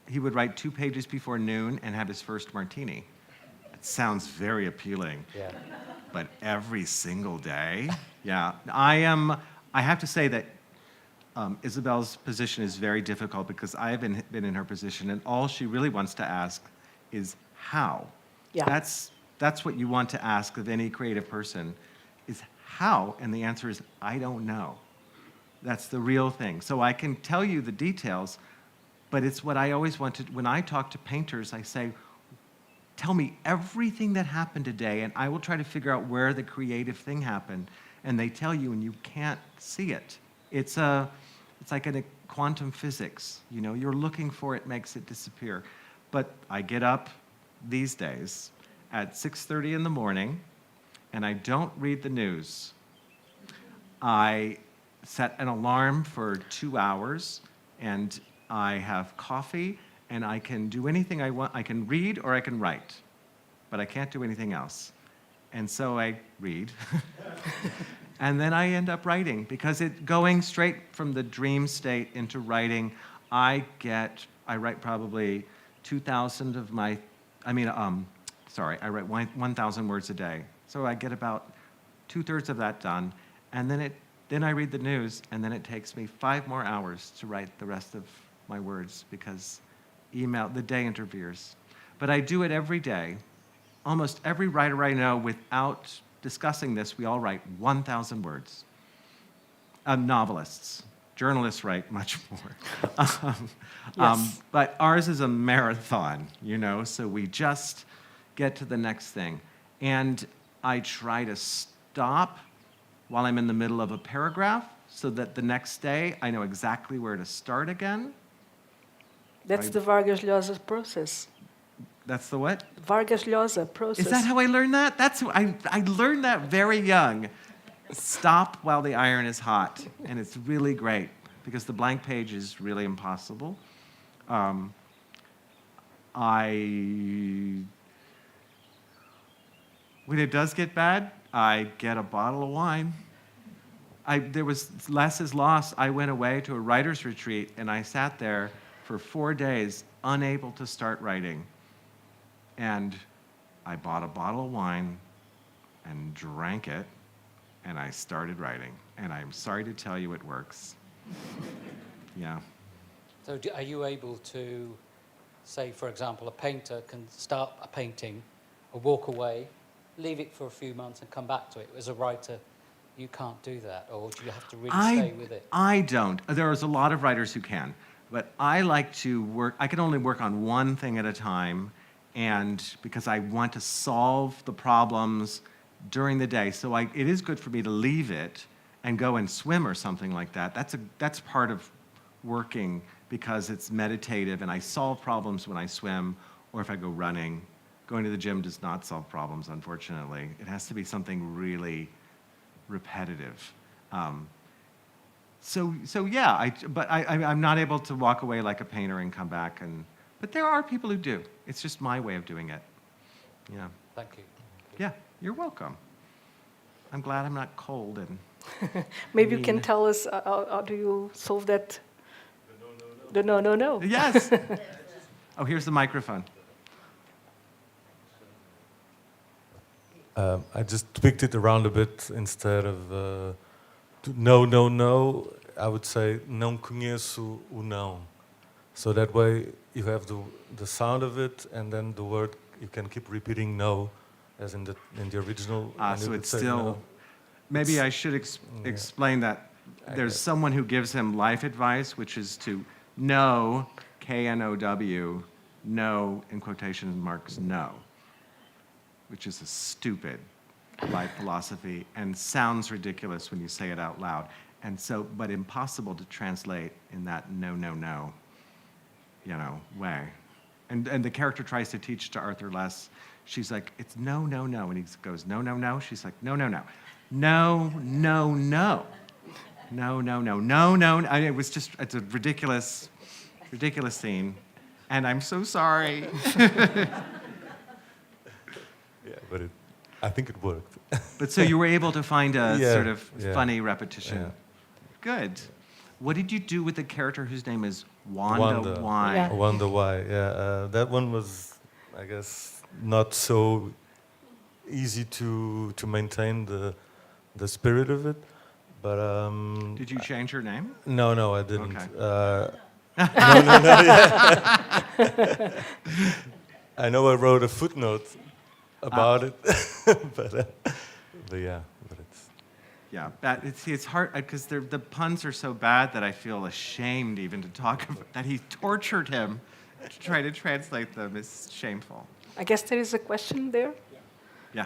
he would write 2 pages before noon and have his first martini. It sounds very appealing. Yeah. But every single day, yeah. I have to say that Isabel's position is very difficult, because I have been in her position, and all she really wants to ask is how. Yeah. That's what you want to ask of any creative person, is how, and the answer is, I don't know. That's the real thing. So I can tell you the details, but it's what I always want to, when I talk to painters, I say, tell me everything that happened today, and I will try to figure out where the creative thing happened. And they tell you, and you can't see it. It's like in a quantum physics. You know, you're looking for it, makes it disappear. But I get up these days at 6:30 in the morning, and I don't read the news. I set an alarm for 2 hours, and I have coffee, and I can do anything I want. I can read or I can write, but I can't do anything else. And so I read, and then I end up writing, because going straight from the dream state into writing, I write probably 2,000 of my, I write 1,000 words a day. So I get about 2/3 of that done, and then I read the news, and then it takes me 5 more hours to write the rest of my words, because the day interferes. But I do it every day. Almost every writer I know, without discussing this, we all write 1,000 words. Novelists. Journalists write much more. Yes. But ours is a marathon, you know, so we just get to the next thing. And I try to stop while I'm in the middle of a paragraph so that the next day I know exactly where to start again. That's the Vargas Llosa process. That's the what? Vargas Llosa process. Is that how I learned that? I learned that very young. Stop while the iron is hot. And it's really great because the blank page is really impossible. When it does get bad, I get a bottle of wine. There was Less is Lost. I went away to a writer's retreat, and I sat there for 4 days, unable to start writing. And I bought a bottle of wine and drank it, and I started writing. And I'm sorry to tell you it works. Yeah. So are you able to say, for example, a painter can start a painting or walk away, leave it for a few months and come back to it? As a writer, you can't do that, or do you have to really stay with it? I don't. There's a lot of writers who can, but I like to work, I can only work on one thing at a time, and because I want to solve the problems during the day. So it is good for me to leave it and go and swim or something like that. That's part of working because it's meditative, and I solve problems when I swim or if I go running. Going to the gym does not solve problems, unfortunately. It has to be something really repetitive. So yeah, I'm not able to walk away like a painter and come back. But there are people who do. It's just my way of doing it. Yeah. Thank you. Yeah, you're welcome. I'm glad I'm not cold and Maybe you can tell us how do you solve that? The no. Yes. Oh, here's the microphone. I just tweaked it around a bit. Instead of no, I would say não conheço o não. So that way you have the sound of it, and then the word, you can keep repeating no, as in the original. And So it would it's say still, no. maybe I should explain that there's someone who gives him life advice, which is to know, K-N-O-W, know, in quotation marks, no, which is a stupid life philosophy and sounds ridiculous when you say it out loud. And so, but impossible to translate in that no, way. And the character tries to teach to Arthur Less. She's like, it's no. And he goes, no. She's like, no. No. It was just, it's a ridiculous scene. And I'm so sorry. Yeah, but I think it worked. But so you were able to find a sort of funny repetition. Yeah. Good. What did you do with the character whose name is Wanda Why? Yeah. I wonder why. Yeah, that one was, I guess, not so easy to maintain the spirit of it. But Did you change her name? no, I didn't. Okay. Yeah. I know I wrote a footnote about it, but yeah, but it's. Yeah, it's hard because the puns are so bad that I feel ashamed even to talk about that he tortured him to try to translate them. It's shameful. I guess there is a question there. Yeah.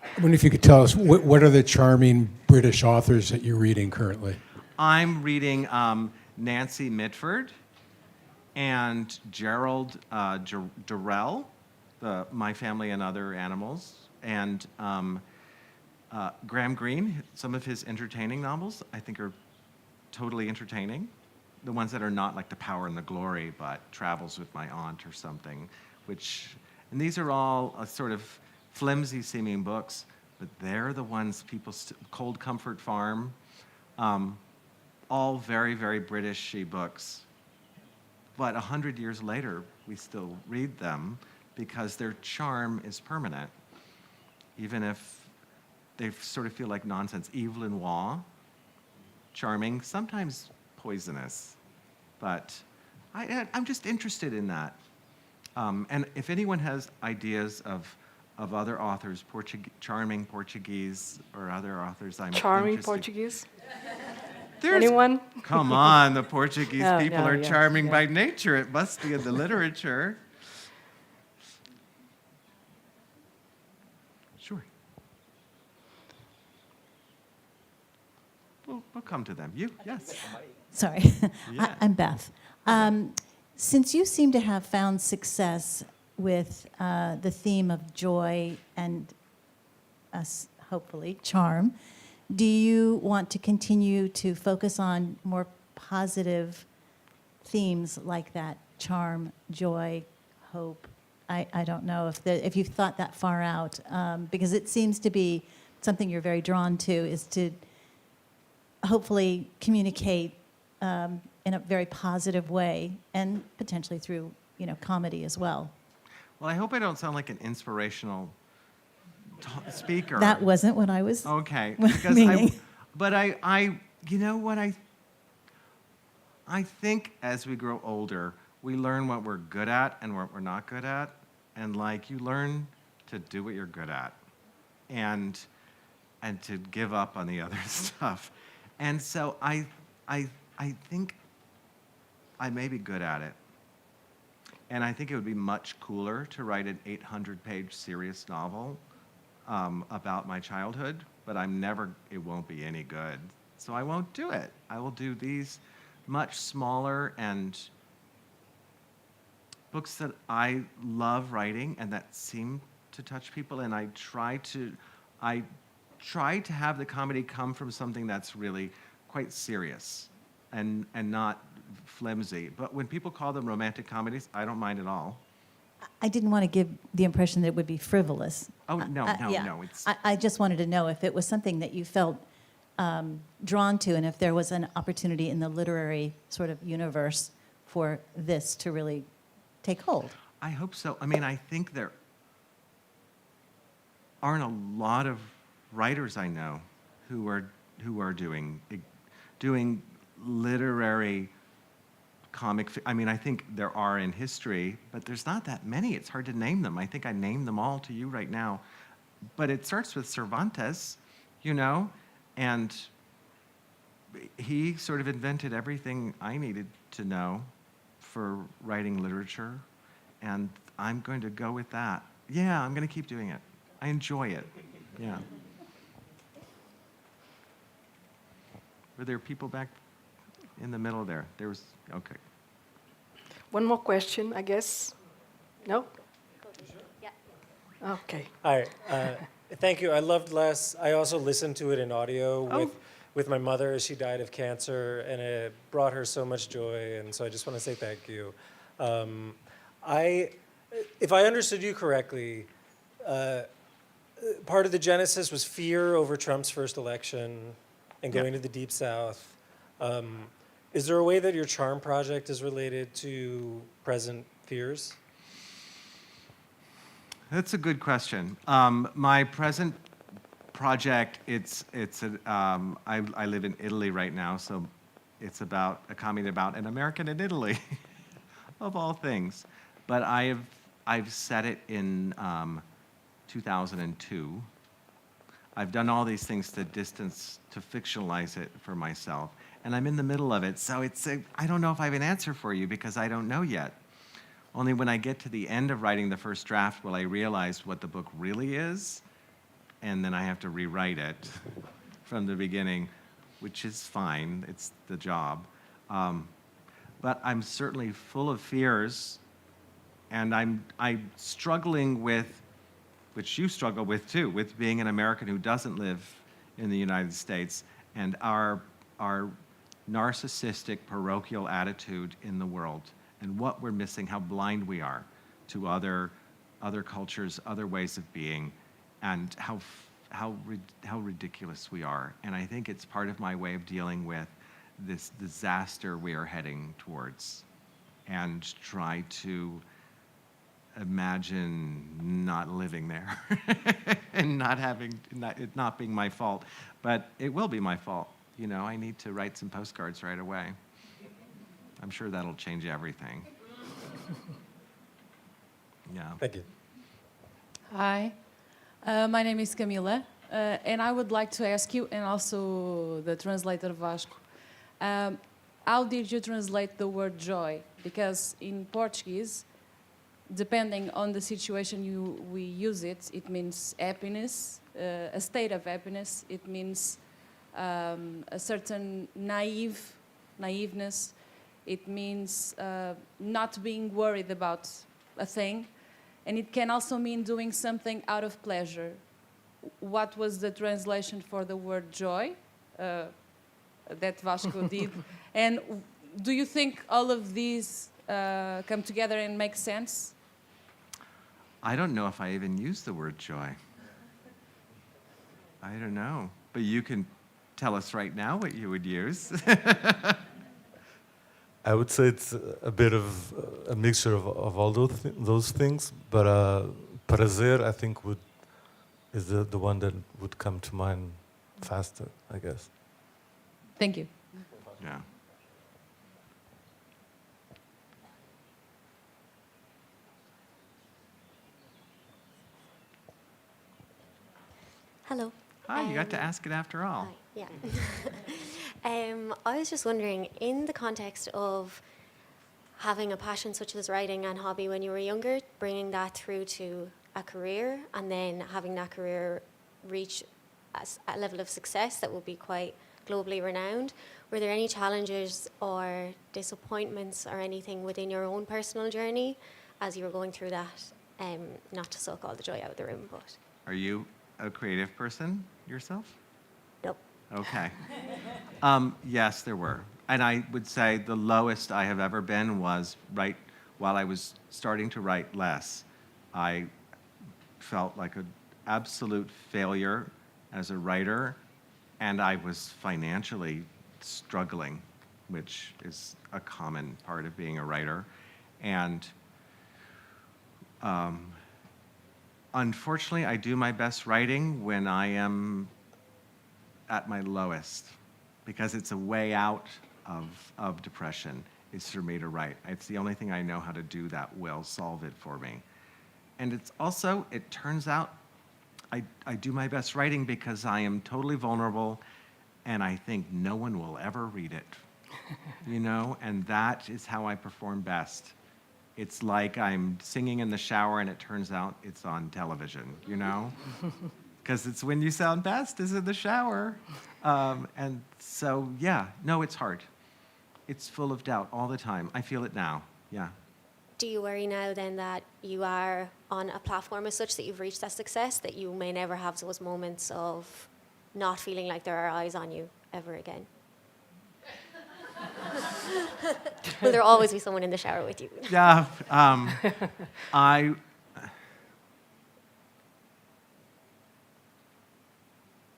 I wonder if you could tell us what are the charming British authors that you're reading currently? I'm reading Nancy Mitford and Gerald Durrell, My Family and Other Animals, and Graham Greene. Some of his entertaining novels I think are totally entertaining. The ones that are not like The Power and the Glory, but Travels with My Aunt or something, and these are all sort of flimsy seeming books, but they're the ones people, Cold Comfort Farm, all very, very British-y books. But 100 years later, we still read them because their charm is permanent, even if they sort of feel like nonsense. Yves Lenoir, charming, sometimes poisonous, but I'm just interested in that. And if anyone has ideas of of other authors, charming Portuguese or other authors I'm Charming interested- Portuguese? There's- Anyone? Come on, the Portuguese Oh, people no, are yeah, charming yeah. by nature. It must be in the literature. Sure. We'll come to them. You, yes. Sorry, Yeah. I'm Beth. Since you seem to have found success with the theme of joy and, hopefully, charm, do you want to continue to focus on more positive themes like that? Charm, joy, hope? I don't know if you've thought that far out, because it seems to be something you're very drawn to, is to hopefully communicate in a very positive way, and potentially through, comedy as well. Well, I hope I don't sound like an inspirational speaker. That wasn't what I was. Okay, meaning. but I, you know what I think as we grow older, we learn what we're good at and what we're not good at, and like you learn to do what you're good at, and to give up on the other stuff, and so I think I may be good at it, and I think it would be much cooler to write an 800-page serious novel about my childhood, but it won't be any good. So I won't do it. I will do these much smaller and books that I love writing and that seem to touch people, and I try to have the comedy come from something that's really quite serious and not flimsy. But when people call them romantic comedies, I don't mind at all. I didn't want to give the impression that it would be frivolous. Oh, no. It's I just wanted to know if it was something that you felt drawn to, and if there was an opportunity in the literary sort of universe for this to really take hold. I hope so. I mean, I think there aren't a lot of writers I know who are doing literary comic. I mean, I think there are in history, but there's not that many. It's hard to name them. I think I named them all to you right now. But it starts with Cervantes, and he sort of invented everything I needed to know for writing literature, and I'm going to go with that. Yeah, I'm going to keep doing it. I enjoy it. Yeah. Were there people back in the middle there? There was, okay. One more question, I guess. No? Yeah. Okay. Hi. Thank you. I loved Less. I also listened to it in audio Oh. with my mother as she died of cancer, and it brought her so much joy, and so I just want to say thank you. If I understood you correctly, part of the genesis was fear over Trump's first election and going to the Deep South. Is there a way that your Charm project is related to present fears? That's a good question. My present project, I live in Italy right now, so it's about a comedy about an American in Italy, of all things. But I've set it in 2002. I've done all these things to fictionalize it for myself. And I'm in the middle of it, so I don't know if I have an answer for you because I don't know yet. Only when I get to the end of writing the first draft will I realize what the book really is, and then I have to rewrite it from the beginning, which is fine. It's the job. But I'm certainly full of fears, and I'm struggling with, which you struggle with too, with being an American who doesn't live in the United States, and our narcissistic, parochial attitude in the world, and what we're missing, how blind we are to other cultures, other ways of being, and how ridiculous we are. And I think it's part of my way of dealing with this disaster we are heading towards, and try to imagine not living there and it not being my fault. But it will be my fault. I need to write some postcards right away. I'm sure that'll change everything. Yeah. Thank you. Hi. My name is Camila, and I would like to ask you, and also the translator Vasco, how did you translate the word joy? Because in Portuguese, depending on the situation we use it, it means happiness, a state of happiness. It means a certain naiveness. It means not being worried about a thing. And it can also mean doing something out of pleasure. What was the translation for the word joy that Vasco did? And do you think all of these come together and make sense? I don't know if I even use the word joy. I don't know. But you can tell us right now what you would use. I would say it's a bit of a mixture of all those things, but prazer, I think, is the one that would come to mind faster, I guess. Thank you. Yeah. Hello. Hi, you got to ask it after all. Hi, yeah. I was just wondering, in the context of having a passion such as writing and hobby when you were younger, bringing that through to a career, and then having that career reach a level of success that would be quite globally renowned, were there any challenges or disappointments or anything within your own personal journey as you were going through that? Not to suck all the joy out of the room, but... Are you a creative person yourself? Nope. Okay. Yes, there were. And I would say the lowest I have ever been was right while I was starting to write Less. I felt like an absolute failure as a writer, and I was financially struggling, which is a common part of being a writer. And unfortunately, I do my best writing when I am at my lowest, because it's a way out of depression, is for me to write. It's the only thing I know how to do that will solve it for me. And it's also, it turns out, I do my best writing because I am totally vulnerable, and I think no one will ever read it, you know? And that is how I perform best. It's like I'm singing in the shower, and it turns out it's on television, you know? Because it's when you sound best is in the shower. And so, yeah, no, it's hard. It's full of doubt all the time. I feel it now, yeah. Do you worry now then that you are on a platform as such that you've reached that success, that you may never have those moments of not feeling like there are eyes on you ever again? Will there always be someone in the shower with you? Yeah,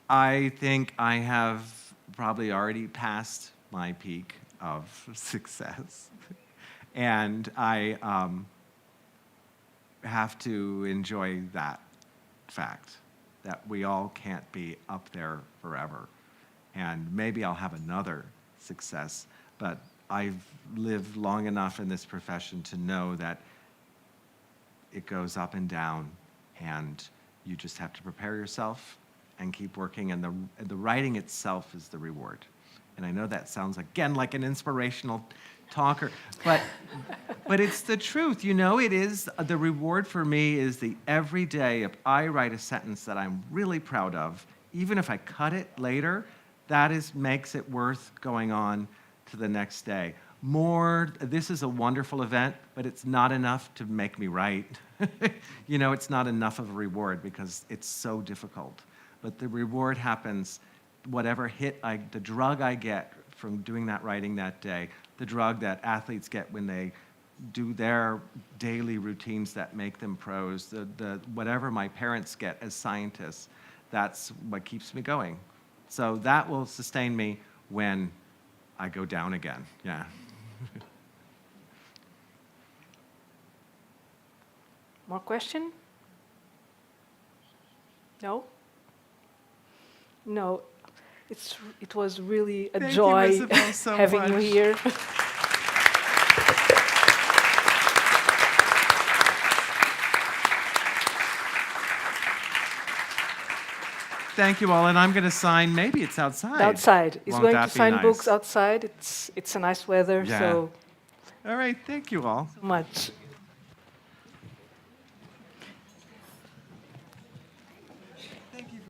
I think I have probably already passed my peak of success. And I have to enjoy that fact, that we all can't be up there forever. And maybe I'll have another success, but I've lived long enough in this profession to know that it goes up and down, and you just have to prepare yourself and keep working, and the writing itself is the reward. And I know that sounds, again, like an inspirational talker, but it's the truth, you know. It is, the reward for me is the every day, if I write a sentence that I'm really proud of, even if I cut it later, that makes it worth going on to the next day. This is a wonderful event, but it's not enough to make me write. You know, it's not enough of a reward because it's so difficult. But the reward happens, whatever the drug I get from doing that writing that day, the drug that athletes get when they do their daily routines that make them pros, whatever my parents get as scientists, that's what keeps me going. So that will sustain me when I go down again, yeah. More question? No? No. It was really a Thank joy you, Isabel, so having much. you here. Thank you all, and I'm going to sign, maybe it's outside. Outside. He's Won't going that to be sign nice? books outside. It's a nice weather, Yeah. so All right, thank you all. much.